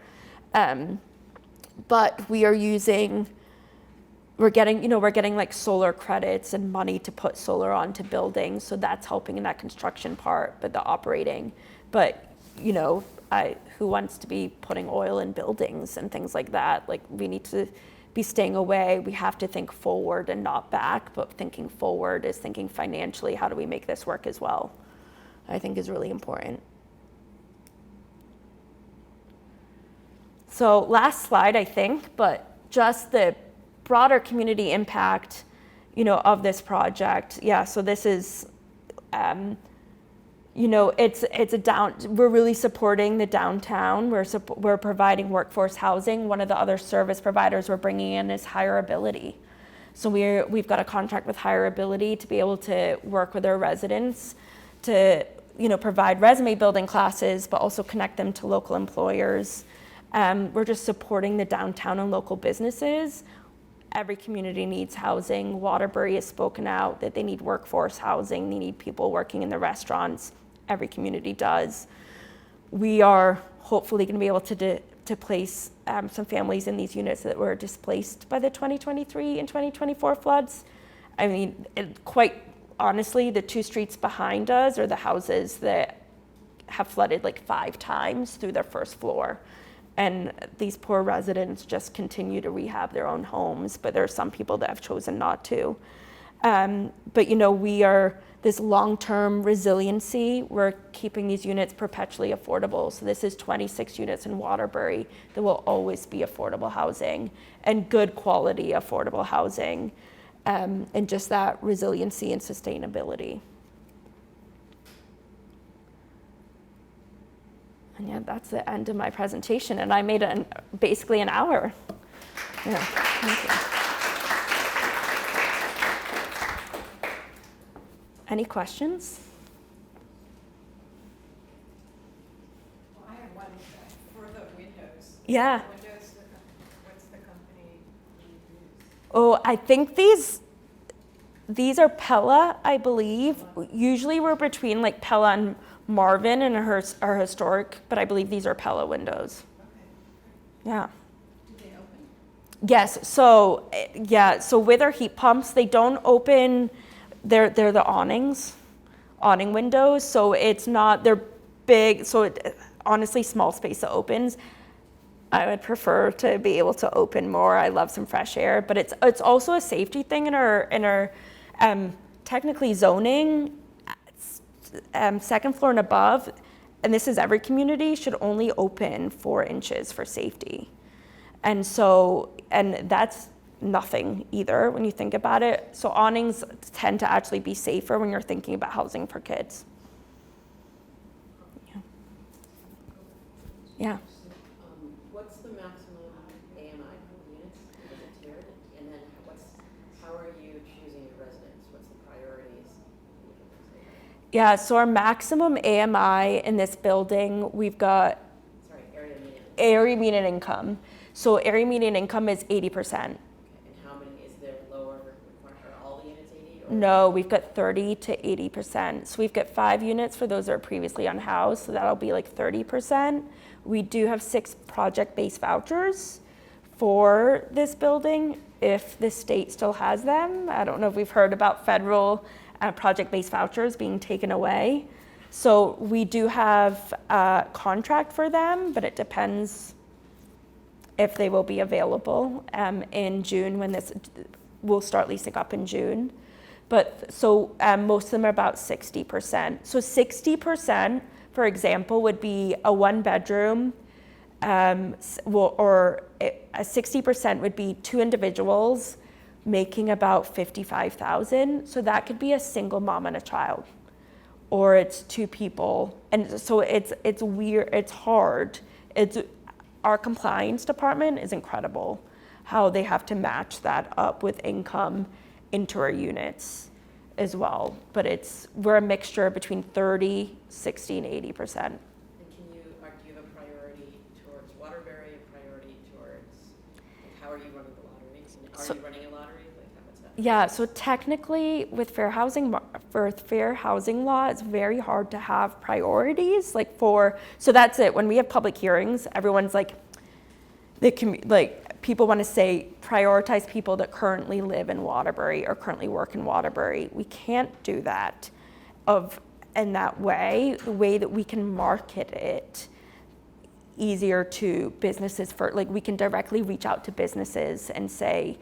But we're getting like solar credits and money to put solar onto buildings. So that's helping in that construction part, but the operating. But, who wants to be putting oil in buildings and things like that? Like, we need to be staying away. We have to think forward and not back, but thinking forward is thinking financially, how do we make this work as well? I think is really important. So last slide, I think, but just the broader community impact, of this project. Yeah, so this is, we're really supporting the downtown. We're providing workforce housing. One of the other service providers we're bringing in is Hireability. So we've got a contract with Hireability to be able to work with our residents to, provide resume building classes, but also connect them to local employers. We're just supporting the downtown and local businesses. Every community needs housing. Waterbury has spoken out that they need workforce housing. They need people working in the restaurants. Every community does. We are hopefully going to be able to place some families in these units that were displaced by the 2023 and 2024 floods. I mean, quite honestly, the 2 streets behind us are the houses that have flooded like 5 times through their first floor. And these poor residents just continue to rehab their own homes, but there are some people that have chosen not to. But we are this long-term resiliency. We're keeping these units perpetually affordable. So this is 26 units in Waterbury that will always be affordable housing and good quality affordable housing, and just that resiliency and sustainability. And yeah, that's the end of my presentation, and I made it basically an hour. Yeah, thank you. Any questions? Well, I have one for the windows. Yeah. What's the company you use? Oh, I think these are Pella, I believe. Usually we're between like Pella and Marvin and our historic, but I believe these are Pella windows. Okay. Yeah. Do they open? Yes. So with our heat pumps, they don't open. They're the awning windows. So it's not. They're big. So honestly, small space that opens. I would prefer to be able to open more. I love some fresh air, but it's also a safety thing in our technically zoning. Second floor and above, and this is every community, should only open 4 inches for safety. And that's nothing either when you think about it. So awnings tend to actually be safer when you're thinking about housing for kids. Yeah. What's what's the maximum AMI for units? Is it tiered? And then how are you choosing your residents? What's the priorities? Yeah, so our maximum AMI in this building, we've got area median income. So area median income is 80%. Okay. And how many is there lower? Are all the units 80? Or? No, we've got 30 to 80%. So we've got 5 units for those that are previously unhoused, so that'll be like 30%. We do have 6 project-based vouchers for this building if the state still has them. I don't know if we've heard about federal project-based vouchers being taken away. So we do have a contract for them, but it depends if they will be available in June when we'll start leasing up in June. But so most of them are about 60%. So 60%, for example, would be a 1-bedroom, or a 60% would be 2 individuals making about $55,000. So that could be a single mom and a child, or it's 2 people. And so it's weird, it's hard. Our compliance department is incredible, how they have to match that up with income into our units as well. But we're a mixture between 30, 60, and 80%. And do you have a priority towards Waterbury, a priority towards, how are you running the lottery? Are you running a lottery? What's that? Yeah, so technically with fair housing law, it's very hard to have priorities. So that's it. When we have public hearings, everyone's like, people want to say prioritize people that currently live in Waterbury or currently work in Waterbury. We can't do that in that way. The way that we can market it easier to businesses, we can directly reach out to businesses and say,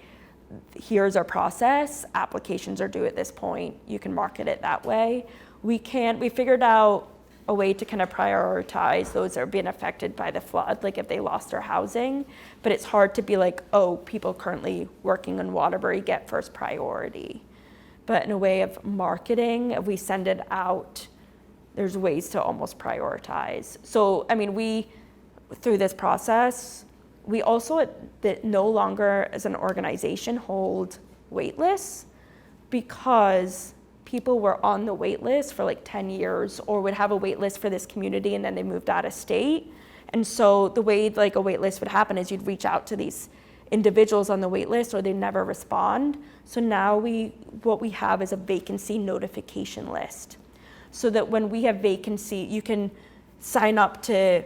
here's our process, applications are due at this point, you can market it that way. We figured out a way to kind of prioritize those that are being affected by the flood, like if they lost their housing, but it's hard to be like, oh, people currently working in Waterbury get first priority. But in a way of marketing, if we send it out, there's ways to almost prioritize. So, I mean, through this process, we also no longer as an organization hold wait lists, because people were on the wait list for like 10 years or would have a wait list for this community and then they moved out of state. And so the way like a wait list would happen is you'd reach out to these individuals on the wait list or they never respond. So now what we have is a vacancy notification list, so that when we have vacancy, you can sign up to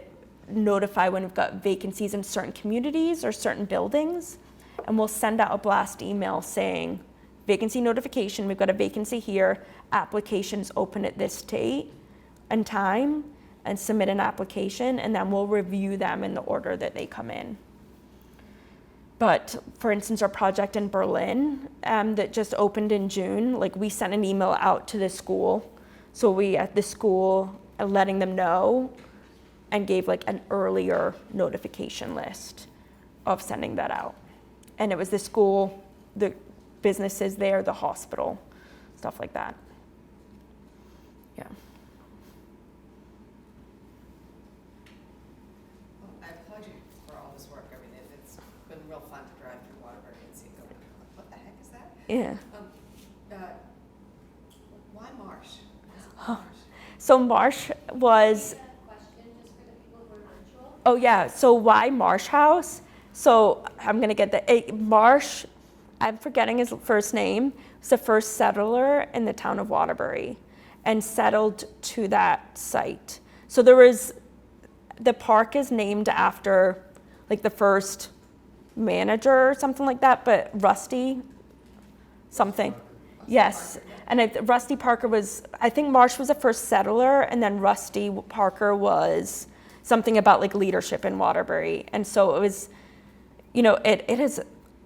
notify when we've got vacancies in certain communities or certain buildings, and we'll send out a blast email saying, vacancy notification, we've got a vacancy here, applications open at this date and time, and submit an application, and then we'll review them in the order that they come in. But for instance, our project in Berlin that just opened in June, we sent an email out to the school. So we at the school letting them know and gave an earlier notification list of sending that out. And it was the school, the businesses there, the hospital, stuff like that. Yeah. Well, I applaud you for all this work. I mean, it's been real fun to drive through Waterbury and see what the heck is that? Yeah. Why Marsh? So Marsh was, oh yeah, so why Marsh House? So I'm gonna get Marsh, I'm forgetting his first name, was the first settler in the town of Waterbury and settled to that site. So the park is named after the first manager or something like that, but Rusty something. Yes, and Rusty Parker I think Marsh was the first settler, and then Rusty Parker was something about leadership in Waterbury. And so it was, it is,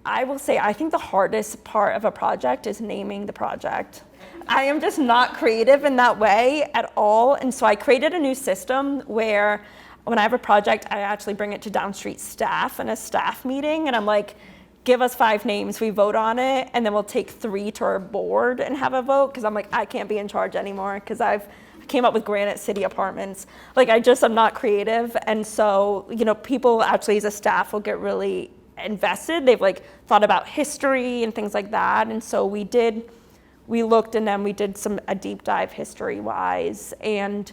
I will say, I think the hardest part of a project is naming the project. I am just not creative in that way at all. And so I created a new system where when I have a project, I actually bring it to Downstreet staff in a staff meeting, and I'm like, give us 5 names, we vote on it, and then we'll take 3 to our board and have a vote, because I'm like, I can't be in charge anymore, because I came up with Granite City Apartments. Like I'm not creative. And so, people actually as a staff will get really invested. They've like thought about history and things like that. And so we looked and then we did a deep dive history-wise. And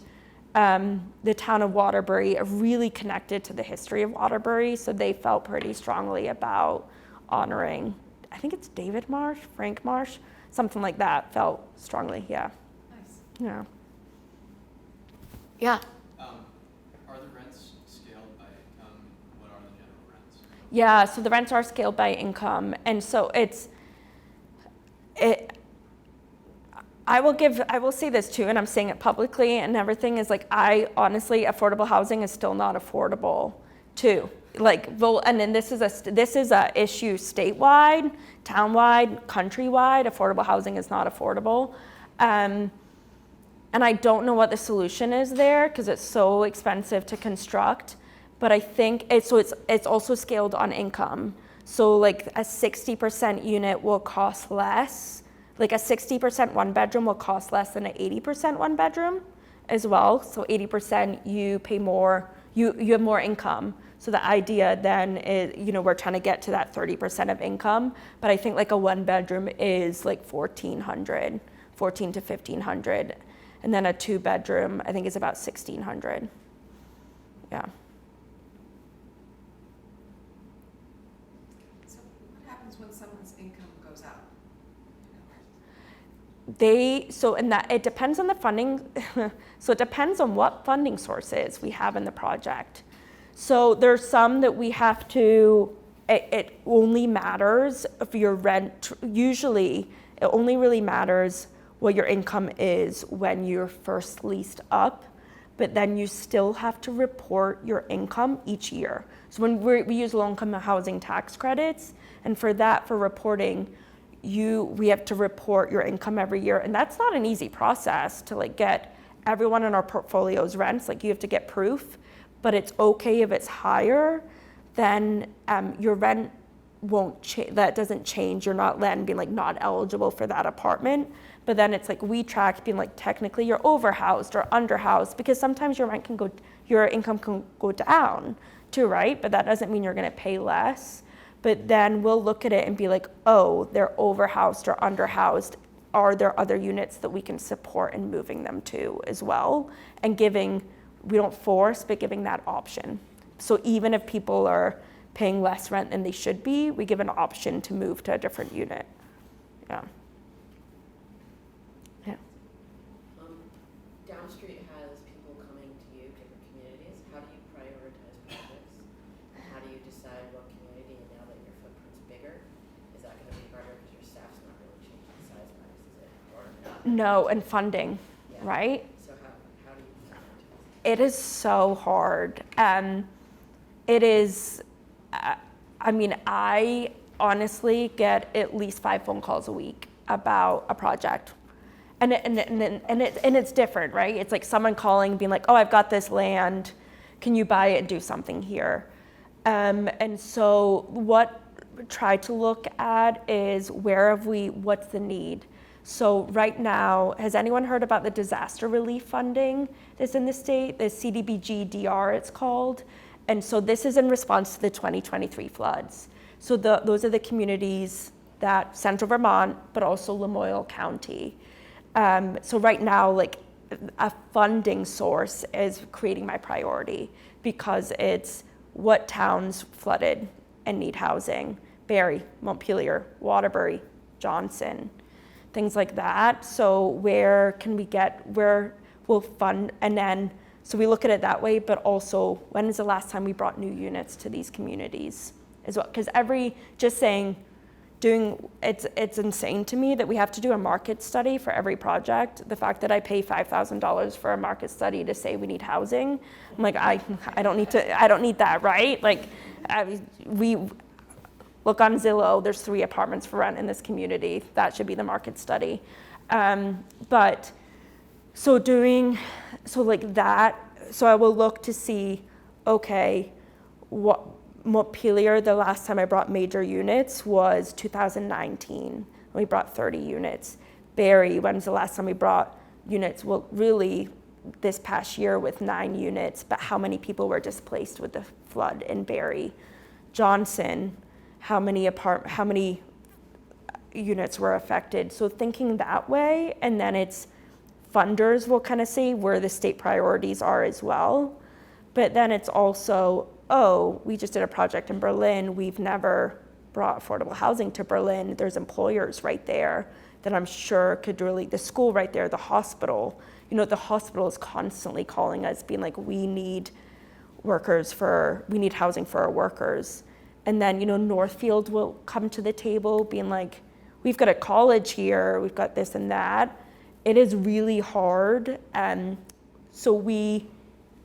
the town of Waterbury really connected to the history of Waterbury. So they felt pretty strongly about honoring, I think it's David Marsh, Frank Marsh, something like that, felt strongly, yeah. Nice. Yeah. Yeah. Are the rents scaled by income? What are the general rents? Yeah, so the rents are scaled by income. And so I will say this too, and I'm saying it publicly and everything, is like, honestly, affordable housing is still not affordable too. And then this is a issue statewide, townwide, countrywide. Affordable housing is not affordable. And I don't know what the solution is there because it's so expensive to construct. But I think it's also scaled on income. So like a 60% unit will cost less. Like a 60% one bedroom will cost less than an 80% one bedroom as well. So 80% you pay more, you have more income. So the idea then is, we're trying to get to that 30% of income. But I think like a one bedroom is like $1,400 to $1,500. And then a two bedroom, I think is about $1,600. Yeah. So what happens when someone's income goes out? It depends on the funding. So it depends on what funding sources we have in the project. So there's some that we have to, it only matters if your rent, usually it only really matters what your income is when you're first leased up, but then you still have to report your income each year. So when we use low-income housing tax credits, and for reporting, we have to report your income every year, and that's not an easy process to like get everyone in our portfolio's rents. Like you have to get proof, but it's okay if it's higher, then your rent won't change. That doesn't change. You're not then being like not eligible for that apartment. But then it's like we track being like technically you're overhoused or underhoused, because sometimes your income can go down too, right? But that doesn't mean you're going to pay less. But then we'll look at it and be like, oh, they're overhoused or underhoused. Are there other units that we can support in moving them to as well? And we don't force, but giving that option. So even if people are paying less rent than they should be, we give an option to move to a different unit. Yeah. Yeah. Downstreet has people coming to you, different communities. How do you prioritize projects? And how do you decide what community, and now that your footprint's bigger, is that going to be harder because your staff's not really changing size-wise, is it? Or not? No, and funding, Yeah. right? So how do you prioritize? It is so hard. It is, I honestly get at least 5 phone calls a week about a project. And it's different, right? It's like someone calling, being like, oh, I've got this land. Can you buy it and do something here? And so what we try to look at is what's the need? So right now, has anyone heard about the disaster relief funding that's in the state? The CDBG-DR it's called. And so this is in response to the 2023 floods. So those are the communities that Central Vermont, but also Lamoille County. So right now, like a funding source is creating my priority because it's what towns flooded and need housing. Barrie, Montpelier, Waterbury, Johnson, things like that. So where we'll fund, and then, so we look at it that way, but also when is the last time we brought new units to these communities as well? Because it's insane to me that we have to do a market study for every project. The fact that I pay $5,000 for a market study to say we need housing, I'm like, I don't need that, right? Like, we look on Zillow, there's 3 apartments for rent in this community. That should be the market study. So I will look to see, okay, what Montpelier, the last time I brought major units was 2019. We brought 30 units. Barrie, when's the last time we brought units? Well, really, this past year with 9 units, but how many people were displaced with the flood in Barry? Johnson, how many units were affected? So thinking that way, and then it's funders will kind of see where the state priorities are as well. But then it's also, oh, we just did a project in Berlin. We've never brought affordable housing to Berlin. There's employers right there that I'm sure could really, the school right there, the hospital, the hospital is constantly calling us being like, we need housing for our workers. And then, Northfield will come to the table being like, we've got a college here, we've got this and that. It is really hard. I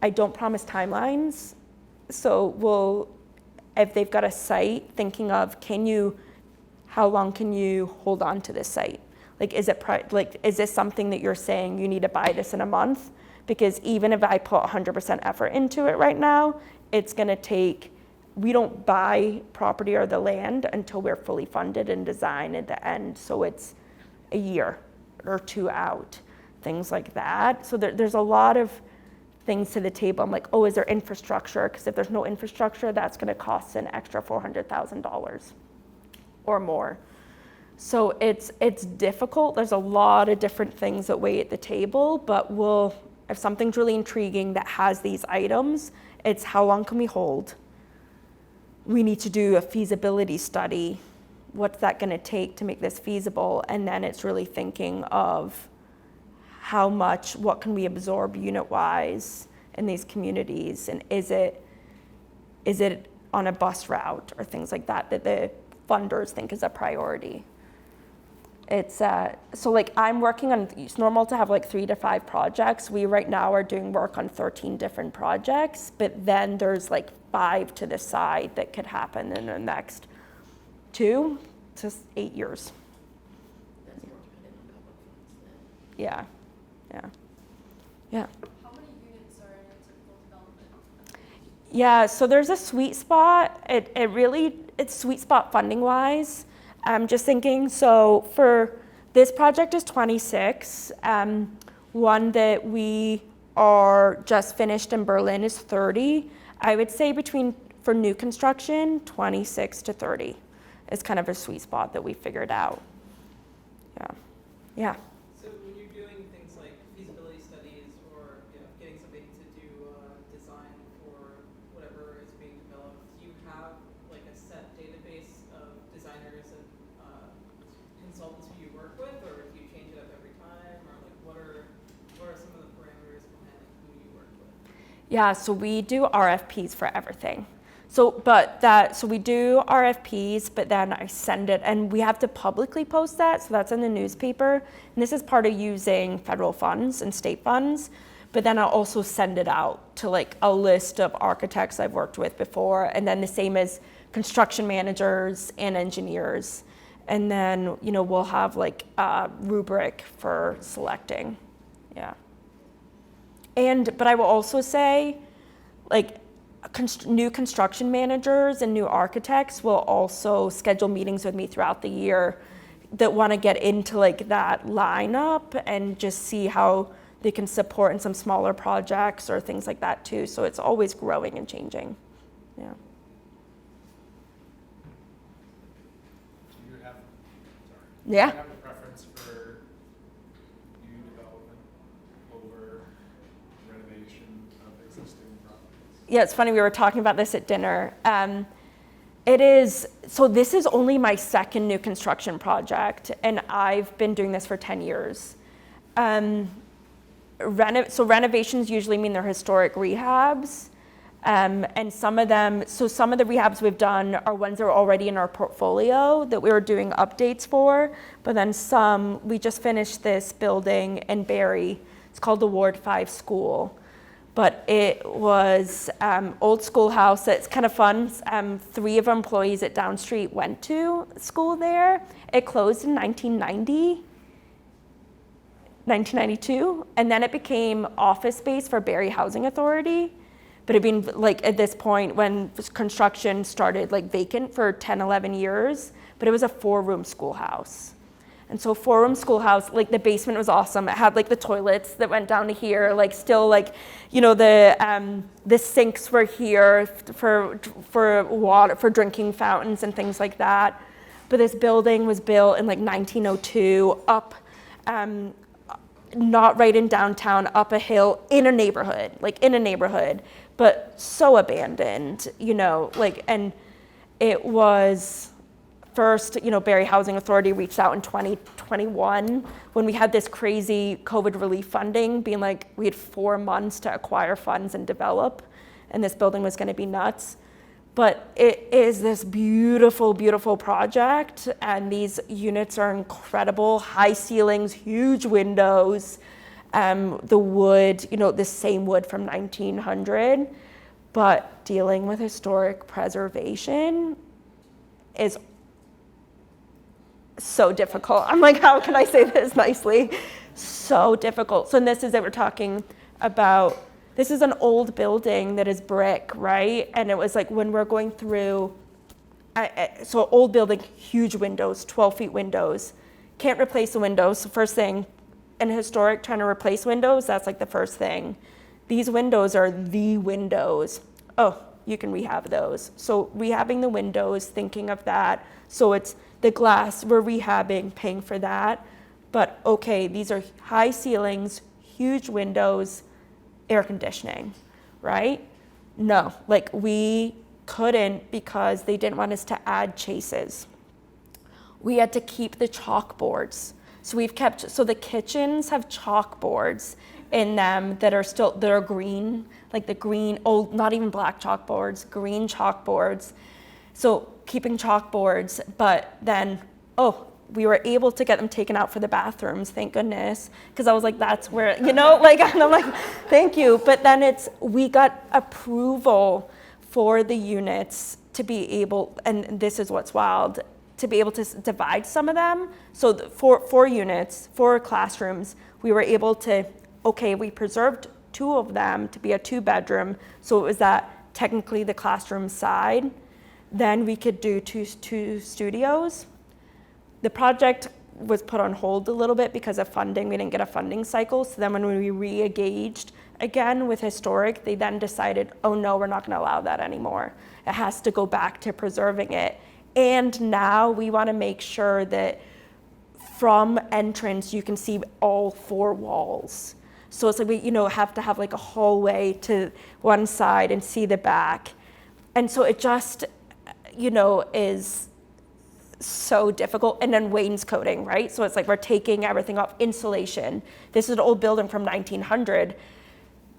don't promise timelines. So if they've got a site, thinking of, how long can you hold on to this site? Like, is this something that you're saying you need to buy this in a month? Because even if I put 100% effort into it right now, it's gonna take, we don't buy property or the land until we're fully funded and designed at the end. So it's a year or 2 out, things like that. So there's a lot of things to the table. I'm like, oh, is there infrastructure? Because if there's no infrastructure, that's gonna cost an extra $400,000 or more. So it's difficult. There's a lot of different things that weigh at the table, but if something's really intriguing that has these items, it's how long can we hold? We need to do a feasibility study. What's that gonna take to make this feasible? And then it's really thinking of what can we absorb unit-wise in these communities? And is it on a bus route or things like that the funders think is a priority? It's so like I'm working on, it's normal to have like 3 to 5 projects. We right now are doing work on 13 different projects, but then there's like 5 to the side that could happen in the next 2 to 8 years. That's more dependent on public funds then. Yeah. How many units are in a typical development? Yeah, so there's a sweet spot. It's sweet spot funding wise. I'm just thinking, so for this project is 26. One that we are just finished in Berlin is 30. I would say for new construction, 26 to 30 is kind of a sweet spot that we figured out. Yeah. So when you're doing things like feasibility studies or getting somebody to do design for whatever is being developed, do you have like a set database of designers and consultants who you work with, or do you change it up every time, or like what are some of the parameters behind like who you work with? Yeah, so we do RFPs for everything. So we do RFPs, but then I send it, and we have to publicly post that, so that's in the newspaper. And this is part of using federal funds and state funds, but then I'll also send it out to like a list of architects I've worked with before, and then the same as construction managers and engineers. And then, we'll have like a rubric for selecting, yeah. But I will also say, like, new construction managers and new architects will also schedule meetings with me throughout the year that want to get into like that lineup and just see how they can support in some smaller projects or things like that too. So it's always growing and changing. Yeah. Do you have a preference for new development over renovation of existing properties? Yeah, it's funny, we were talking about this at dinner. This is only my second new construction project, and I've been doing this for 10 years. Renovations usually mean they're historic rehabs, and some of the rehabs we've done are ones that are already in our portfolio that we were doing updates for, but then we just finished this building in Barry. It's called the Ward 5 School. But it was old schoolhouse. It's kind of fun. 3 of our employees at Downstreet went to school there. It closed in 1992, and then it became office space for Barry Housing Authority. But it'd been like at this point when construction started like vacant for 10, 11 years, but it was a 4-room schoolhouse. And so 4-room schoolhouse, like the basement was awesome. It had like the toilets that went down to here, like still like, you know, the sinks were here for water, for drinking fountains and things like that. But this building was built in like 1902 up, not right in downtown, up a hill in a neighborhood, but so abandoned, you know, like, and it was first, you know, Barrie Housing Authority reached out in 2021 when we had this crazy COVID relief funding being like, we had 4 months to acquire funds and develop, and this building was gonna be nuts. But it is this beautiful, beautiful project, and these units are incredible, high ceilings, huge windows, the wood, you know, the same wood from 1900, but dealing with historic preservation is so difficult. I'm like, how can I say this nicely? So difficult. So this is that we're talking about, this is an old building that is brick, right? And it was like when we're going through, so old building, huge windows, 12 feet windows. Can't replace the windows. So first thing, in historic, trying to replace windows, that's like the first thing. These windows are the windows. Oh, you can rehab those. So rehabbing the windows, thinking of that. So it's the glass, we're rehabbing, paying for that. But okay, these are high ceilings, huge windows, air conditioning, right? No, like we couldn't because they didn't want us to add chases. We had to keep the chalkboards. So so the kitchens have chalkboards in them that are green, like the green, old, not even black chalkboards, green chalkboards. So keeping chalkboards, but then, we were able to get them taken out for the bathrooms, thank goodness, because I was like, that's where, you know, like, and I'm like, thank you. But then we got approval for the units to be able, and this is what's wild, to be able to divide some of them. So four units, 4 classrooms, we were able to, we preserved 2 of them to be a 2-bedroom. So it was that technically the classroom side. Then we could do two studios. The project was put on hold a little bit because of funding. We didn't get a funding cycle. So then when we re-engaged again with historic, they then decided, oh no, we're not gonna allow that anymore. It has to go back to preserving it. And now we wanna make sure that from entrance, you can see all 4 walls. So it's like we, have to have like a hallway to one side and see the back. And so it just, is so difficult. And then wainscoting, right? So it's like we're taking everything off. Insulation. This is an old building from 1900.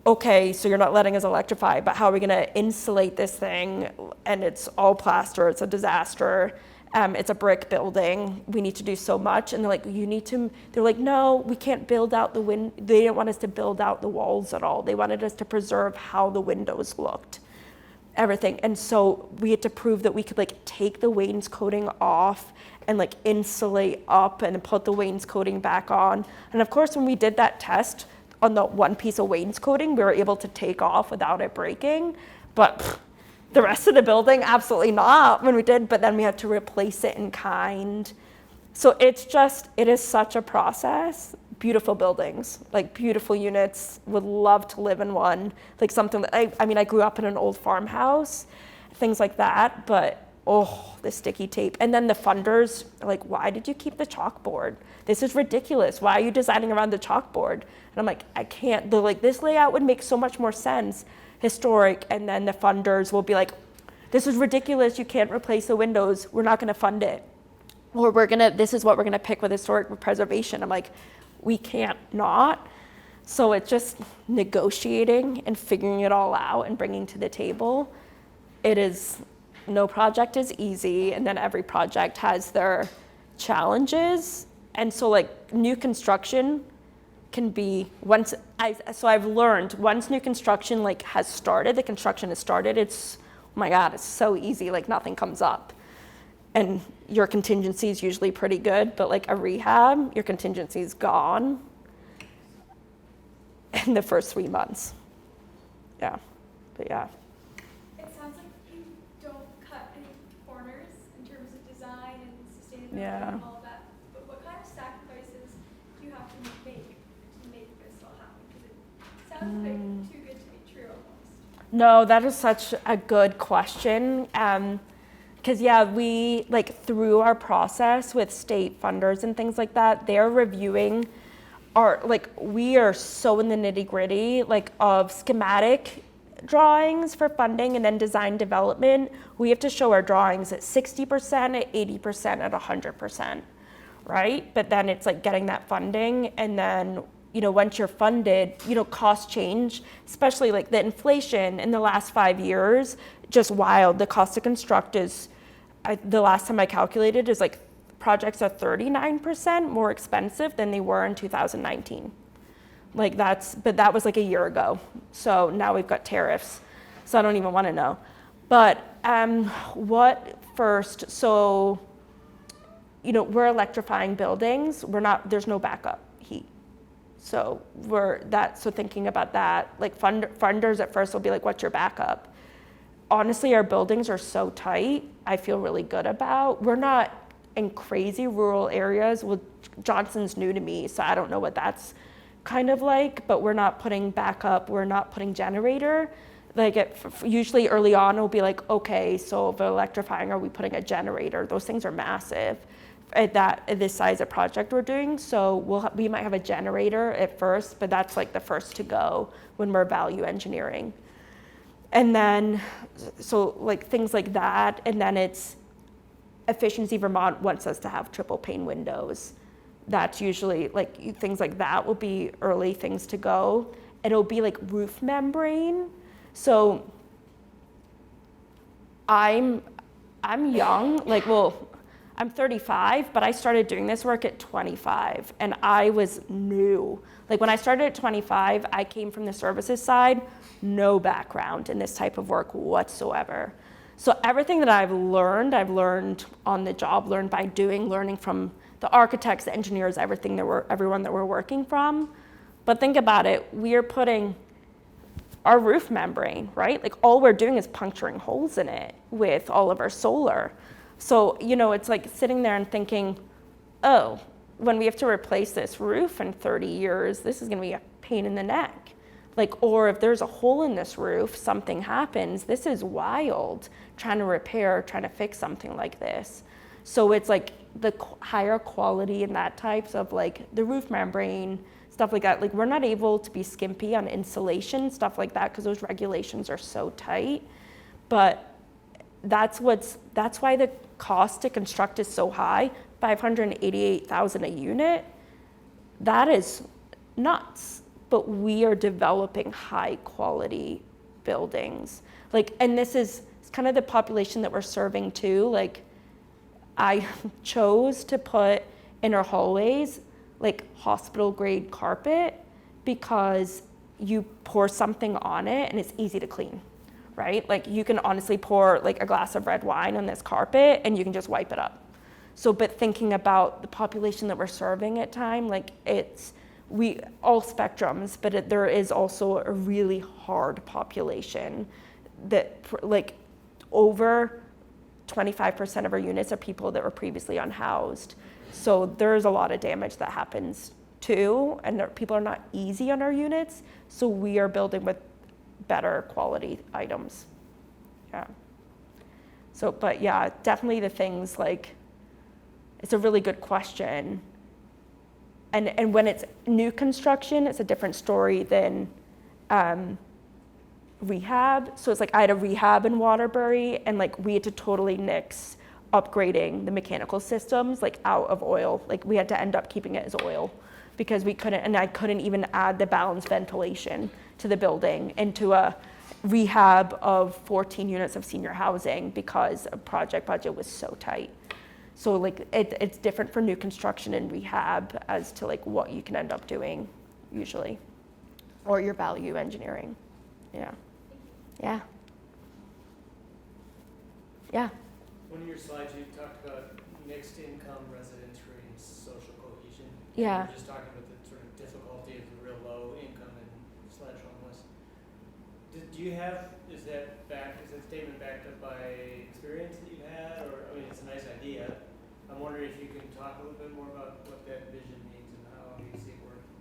Okay, so you're not letting us electrify, but how are we gonna insulate this thing? And it's all plaster, it's a disaster. It's a brick building. We need to do so much. And they're like, they're like, no, we can't build out they didn't want us to build out the walls at all. They wanted us to preserve how the windows looked. Everything. And so we had to prove that we could like take the wainscoting off and like insulate up and put the wainscoting back on. And of course, when we did that test on the one piece of wainscoting, we were able to take off without it breaking. But the rest of the building, absolutely not when we did, but then we had to replace it in kind. So it is such a process. Beautiful buildings, like beautiful units, would love to live in one. Like something that, I grew up in an old farmhouse, things like that, but the sticky tape. And then the funders are like, why did you keep the chalkboard? This is ridiculous. Why are you designing around the chalkboard? And I'm like, I can't, they're like, this layout would make so much more sense, historic. And then the funders will be like, this is ridiculous. You can't replace the windows. We're not gonna fund it. Or this is what we're gonna pick with historic preservation. I'm like, we can't not. So it's just negotiating and figuring it all out and bringing to the table. No project is easy, and then every project has their challenges. And so like new construction can be, I've learned once new construction has started, the construction has started, it's, oh my God, it's so easy, like nothing comes up. And your contingency is usually pretty good, but like a rehab, your contingency is gone in the first 3 months. Yeah, but yeah. It sounds like you don't cut any corners in terms of design and sustainability Yeah. and all of that. But what kind of sounds like too good to be true almost. No, that is such a good question. Because we through our process with state funders and things like that, they're reviewing we are so in the nitty gritty of schematic drawings for funding and then design development. We have to show our drawings at 60%, at 80%, at 100%, right? But then it's getting that funding, and then once you're funded, costs change, especially the inflation in the last 5 years, just wild. The cost to construct is, the last time I calculated, is projects are 39% more expensive than they were in 2019. But that was a year ago. So now we've got tariffs. So I don't even want to know. But what first, so, we're electrifying buildings. There's no backup heat. So so thinking about that, funders at first will be what's your backup? Honestly, our buildings are so tight, I feel really good about. We're not in crazy rural areas. Well, Johnson's new to me, so I don't know what that's kind of but we're not putting backup, we're not putting generator. Usually early on, it'll be okay, so if we're electrifying, are we putting a generator? Those things are massive at this size of project we're doing. So we might have a generator at first, but that's the first to go when we're value engineering. And then, so things like that, and then it's Efficiency Vermont wants us to have triple pane windows. That's usually things like that will be early things to go. It'll be roof membrane. So I'm young, I'm 35, but I started doing this work at 25, and I was new. When I started at 25, I came from the services side, no background in this type of work whatsoever. So everything that I've learned on the job, learned by doing, learning from the architects, the engineers, everyone that we're working from. But think about it, we are putting our roof membrane, right? All we're doing is puncturing holes in it with all of our solar. So, it's sitting there and thinking, oh, when we have to replace this roof in 30 years, this is gonna be a pain in the neck. Or if there's a hole in this roof, something happens, this is wild, trying to fix something like this. So it's the higher quality and that types of the roof membrane, stuff like that. We're not able to be skimpy on insulation, stuff like that, because those regulations are so tight. But that's why the cost to construct is so high, $588,000 a unit. That is nuts. But we are developing high quality buildings. And this is kind of the population that we're serving too. I chose to put in our hallways hospital grade carpet because you pour something on it and it's easy to clean, right? You can honestly pour a glass of red wine on this carpet and you can just wipe it up. So, but thinking about the population that we're serving at time, we all spectrums, but there is also a really hard population that over 25% of our units are people that were previously unhoused. So there's a lot of damage that happens too, and people are not easy on our units. So we are building with better quality items. Yeah. So, but yeah, definitely the things it's a really good question. And when it's new construction, it's a different story than rehab. So it's I had a rehab in Waterbury, and we had to totally nix upgrading the mechanical systems out of oil. We had to end up keeping it as oil because we couldn't, and I couldn't even add the balanced ventilation to the building into a rehab of 14 units of senior housing because a project budget was so tight. So it's different for new construction and rehab as to what you can end up doing usually, or your value engineering. Yeah. Yeah. Yeah. One of your slides you talked about mixed income residents creating social cohesion. Yeah. You were just talking about the sort of difficulty of the real low income and / homeless. Do you have, is that statement backed up by experience that you've had, or, I mean, it's a nice idea. I'm wondering if you can talk a little bit more about what that vision means and how you see it working.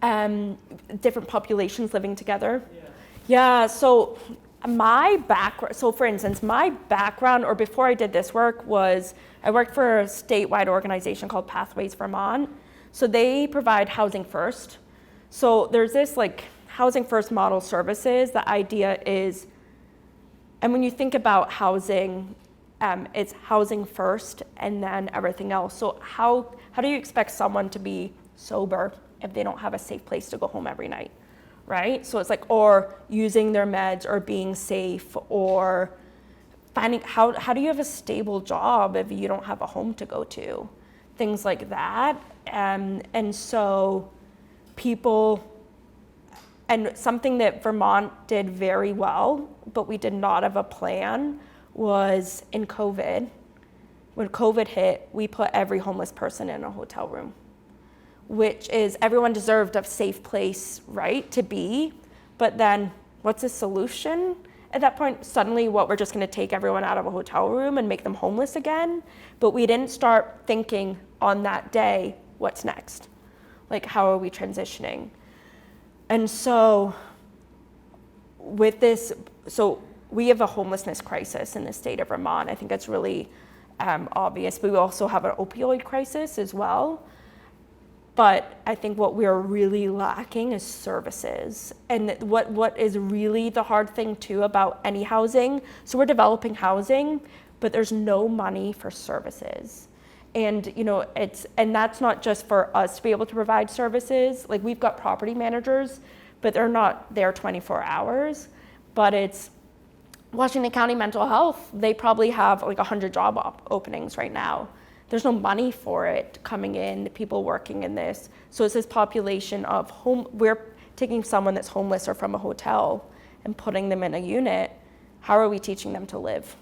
different populations living together. Yeah. Yeah, so my background, so for instance, my background, or before I did this work, was I worked for a statewide organization called Pathways Vermont. So they provide housing first. So there's this like housing first model services. The idea is, and when you think about housing, it's housing first and then everything else. So how do you expect someone to be sober if they don't have a safe place to go home every night, right? So it's like, or using their meds, or being safe, or finding, how do you have a stable job if you don't have a home to go to? Things like that. And so people, and something that Vermont did very well, but we did not have a plan, was in COVID. When COVID hit, we put every homeless person in a hotel room, which is, everyone deserved a safe place, right, to be. But then what's the solution? At that point, suddenly we're just gonna take everyone out of a hotel room and make them homeless again? But we didn't start thinking on that day, what's next? Like, how are we transitioning? And so with this, so we have a homelessness crisis in the state of Vermont. I think that's really obvious, but we also have an opioid crisis as well. But I think what we're really lacking is services. And what is really the hard thing too about any housing, so we're developing housing, but there's no money for services. And you know, and that's not just for us to be able to provide services. Like, we've got property managers, but they're not there 24 hours. But it's Washington County Mental Health, they probably have like 100 job openings right now. There's no money for it coming in, people working in this. So it's this population of we're taking someone that's homeless or from a hotel and putting them in a unit. How are we teaching them to live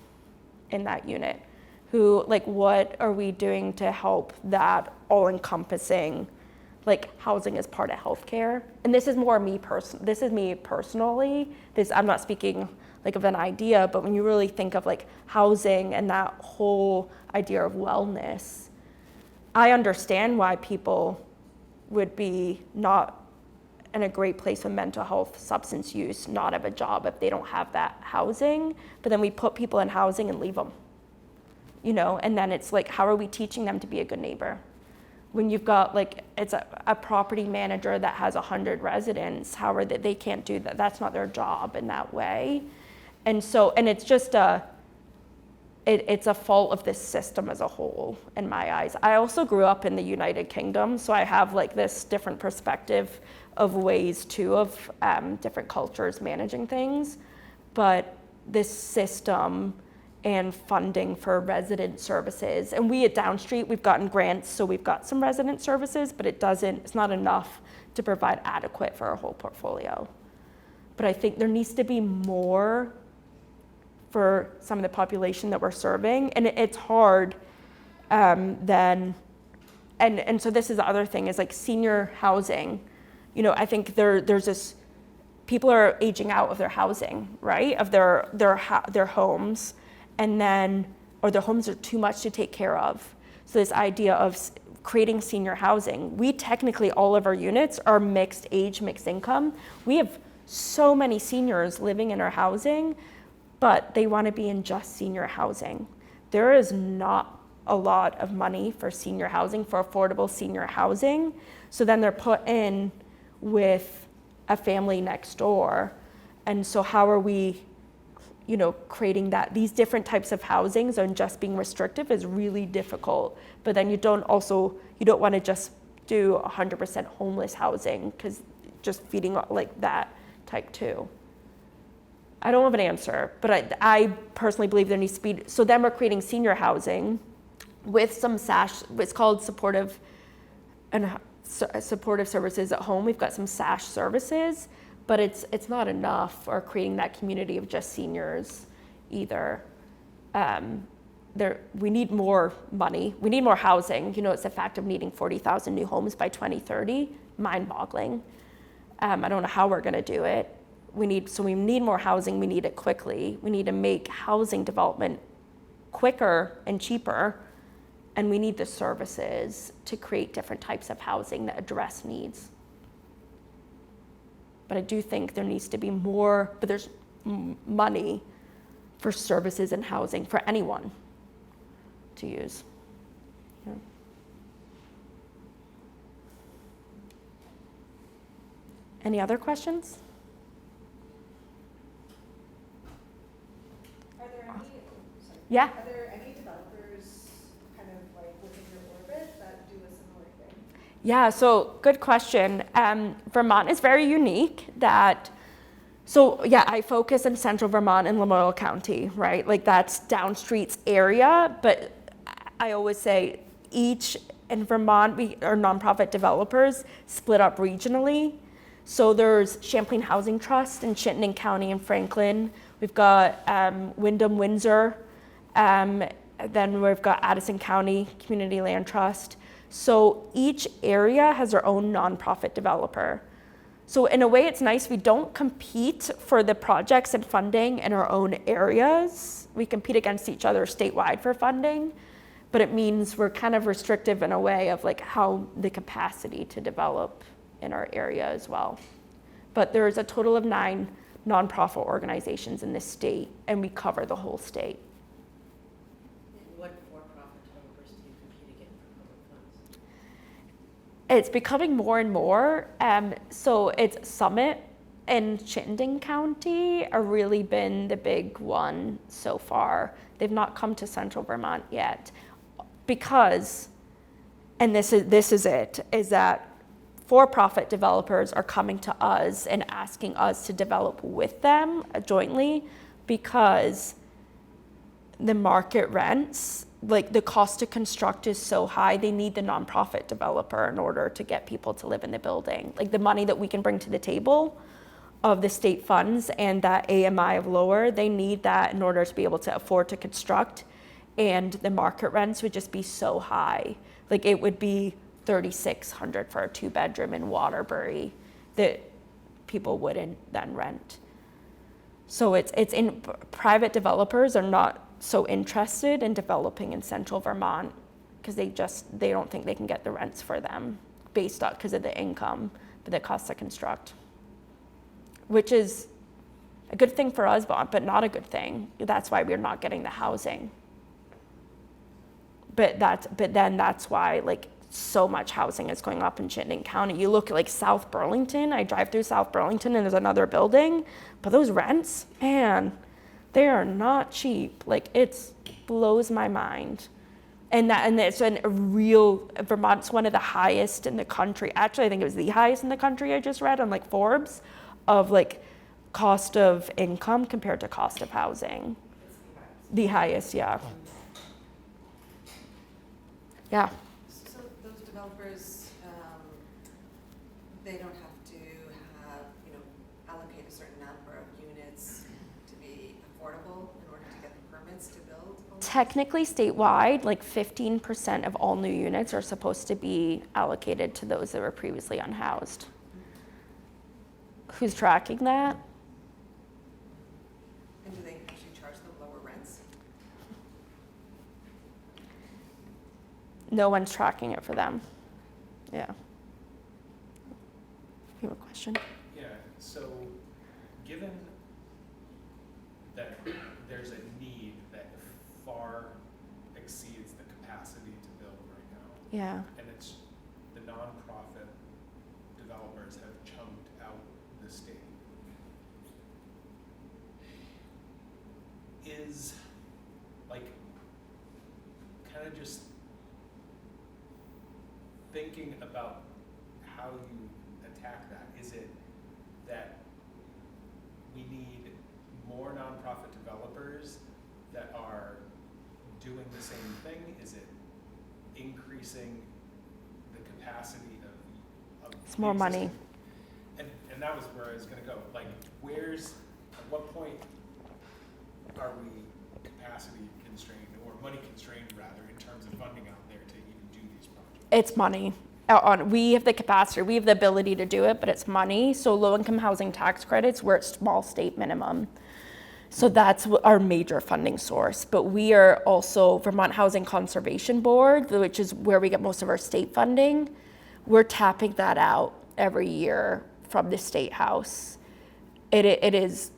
in that unit? What are we doing to help that all-encompassing, like, housing as part of healthcare? And this is more me personally. I'm not speaking like of an idea, but when you really think of like housing and that whole idea of wellness, I understand why people would be not in a great place with mental health, substance use, not have a job if they don't have that housing. But then we put people in housing and leave them, you know, and then it's like, how are we teaching them to be a good neighbor? When you've got like, it's a property manager that has 100 residents, how are they can't do that. That's not their job in that way. And so, and it's just it's a fault of this system as a whole, in my eyes. I also grew up in the United Kingdom, so I have like this different perspective of ways too of different cultures managing things. But this system and funding for resident services, and we at Downstreet, we've gotten grants, so we've got some resident services, but it's not enough to provide adequate for our whole portfolio. But I think there needs to be more for some of the population that we're serving, and it's hard then, and so this is the other thing, is like senior housing. You know, I think there's this, people are aging out of their housing, right, of their homes, and then, or their homes are too much to take care of. So this idea of creating senior housing, we technically, all of our units are mixed age, mixed income. We have so many seniors living in our housing, but they want to be in just senior housing. There is not a lot of money for senior housing, for affordable senior housing. So then they're put in with a family next door. And so how are we, you know, creating that? These different types of housings and just being restrictive is really difficult. But then you don't want to just do 100% homeless housing, because just feeding like that type too. I don't have an answer, but I personally believe there needs to be, so then we're creating senior housing with some SASH, it's called supportive services at home. We've got some SASH services, but it's not enough for creating that community of just seniors either. We need more money, we need more housing. You know, it's a fact of needing 40,000 new homes by 2030, mind-boggling. I don't know how we're gonna do it. We need more housing, we need it quickly. We need to make housing development quicker and cheaper, and we need the services to create different types of housing that address needs. But I do think there needs to be more, but there's money for services and housing for anyone to use. Yeah. Any other questions? Are there any, Yeah. are there any developers kind of like within your orbit that do a similar thing? Yeah, so good question. Vermont is very unique that, so yeah, I focus in central Vermont and Lamoille County, right? Like that's Downstreet's area, but I always say in Vermont, we are nonprofit developers split up regionally. So there's Champlain Housing Trust in Chittenden County and Franklin. We've got Wyndham Windsor. Then we've got Addison County Community Land Trust. So each area has their own nonprofit developer. So in a way, it's nice. We don't compete for the projects and funding in our own areas. We compete against each other statewide for funding, but it means we're kind of restrictive in a way of like how the capacity to develop in our area as well. But there's a total of 9 nonprofit organizations in this state, and we cover the whole state. What for-profit developers do you compete against for public funds? It's becoming more and more. So it's Summit and Chittenden County are really been the big one so far. They've not come to central Vermont yet because, and this is it, is that for-profit developers are coming to us and asking us to develop with them jointly because the market rents, like the cost to construct is so high, they need the nonprofit developer in order to get people to live in the building. Like the money that we can bring to the table of the state funds and that AMI of lower, they need that in order to be able to afford to construct. And the market rents would just be so high. Like it would be $3,600 for a 2-bedroom in Waterbury that people wouldn't then rent. So it's in private developers are not so interested in developing in central Vermont because they don't think they can get the rents for them based on because of the income, but the cost to construct, which is a good thing for us, but not a good thing. That's why we're not getting the housing. But then that's why like so much housing is going up in Chittenden County. You look at like South Burlington, I drive through South Burlington and there's another building, but those rents, man, they are not cheap. Like it blows my mind. And it's a real, Vermont's one of the highest in the country. Actually, I think it was the highest in the country I just read on like Forbes of like cost of income compared to cost of housing. The highest, yeah. Yeah. So those developers, they don't have to allocate a certain number of units to be affordable in order to get the permits to build? Technically statewide, like 15% of all new units are supposed to be allocated to those that were previously unhoused. Who's tracking that? And do they actually charge them lower rents? No one's tracking it for them. Yeah. You have a question? Yeah, so given that there's a need that far exceeds the capacity to build right now, Yeah. and it's the nonprofit developers have chunked out the state, is like kind of just thinking about how you attack that. Is it that we need more nonprofit developers that are doing the same thing? Is it increasing the capacity of It's more money. existing? And that was where I was gonna go. Like, at what point are we capacity constrained or money constrained rather in terms of funding out there to even do these projects? It's money. We have the capacity, we have the ability to do it, but it's money. So low-income housing tax credits, we're at small state minimum. So that's our major funding source. But we are also Vermont Housing Conservation Board, which is where we get most of our state funding. We're tapping that out every year from the State House. It's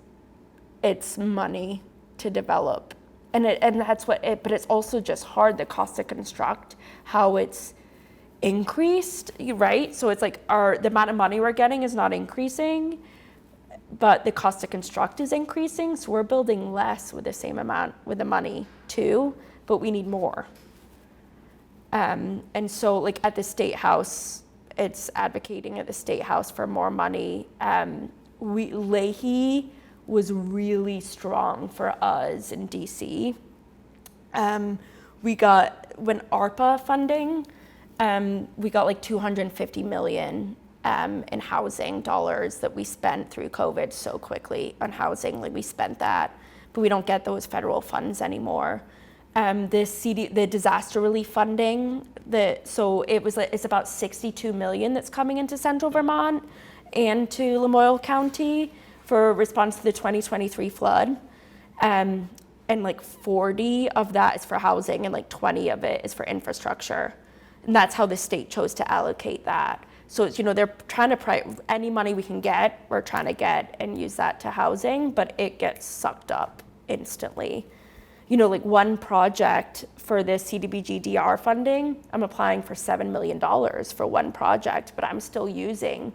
money to develop. And that's but it's also just hard, the cost to construct, how it's increased, right? So it's like the amount of money we're getting is not increasing, but the cost to construct is increasing. So we're building less with the same amount with the money too, but we need more. And so like at the State House, it's advocating at the State House for more money. Leahy was really strong for us in DC. We got, when ARPA funding, we got like $250 million in housing dollars that we spent through COVID so quickly on housing. Like we spent that, but we don't get those federal funds anymore. The disaster relief funding, it's about $62 million that's coming into Central Vermont and to Lamoille County for response to the 2023 flood. And like 40 of that is for housing and like 20 of it is for infrastructure. And that's how the state chose to allocate that. So it's, they're trying to any money we can get, we're trying to get and use that to housing, but it gets sucked up instantly. Like one project for this CDBG-DR funding, I'm applying for $7 million for one project, but I'm still using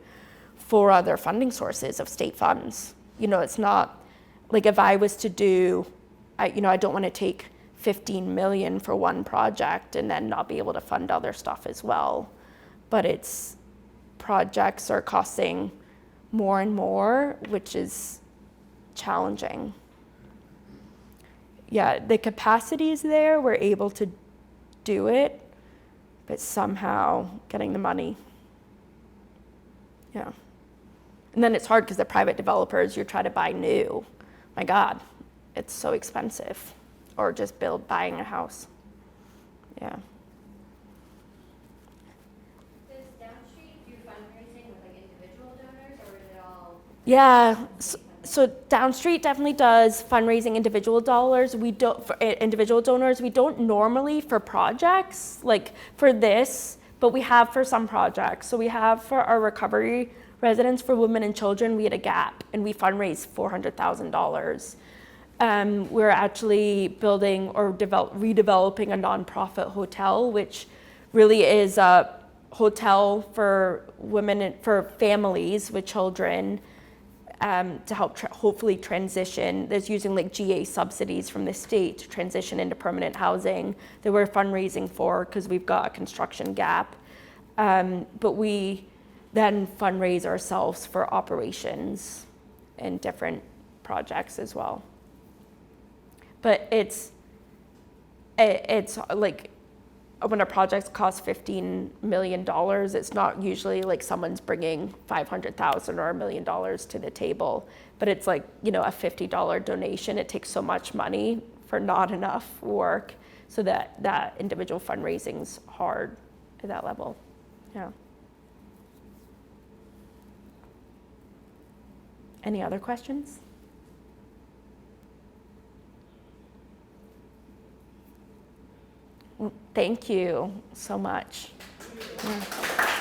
4 other funding sources of state funds. It's not like if I was to do, I don't want to take 15 million for one project and then not be able to fund other stuff as well. But projects are costing more and more, which is challenging. Yeah, the capacity is there, we're able to do it, but somehow getting the money. Yeah. And then it's hard because the private developers, you try to buy new. My God, it's so expensive. Or just buying a house. Yeah. Does Downstreet do fundraising with like individual donors, or is it all? Yeah. So Downstreet definitely does fundraising individual dollars. We don't for individual donors. We don't normally for projects like for this, but we have for some projects. So we have for our recovery residents for women and children, we had a gap and we fundraised $400,000. We're actually building or redeveloping a nonprofit hotel, which really is a hotel for women, for families with children, to help hopefully transition. There's using like GA subsidies from the state to transition into permanent housing that we're fundraising for because we've got a construction gap. But we then fundraise ourselves for operations and different projects as well. But it's like when a project costs $15 million, it's not usually like someone's bringing $500,000 or $1 million to the table, but it's like, a $50 donation. It takes so much money for not enough work, so that individual fundraising's hard at that level. Yeah. Any other questions? Thank you so much. Yeah.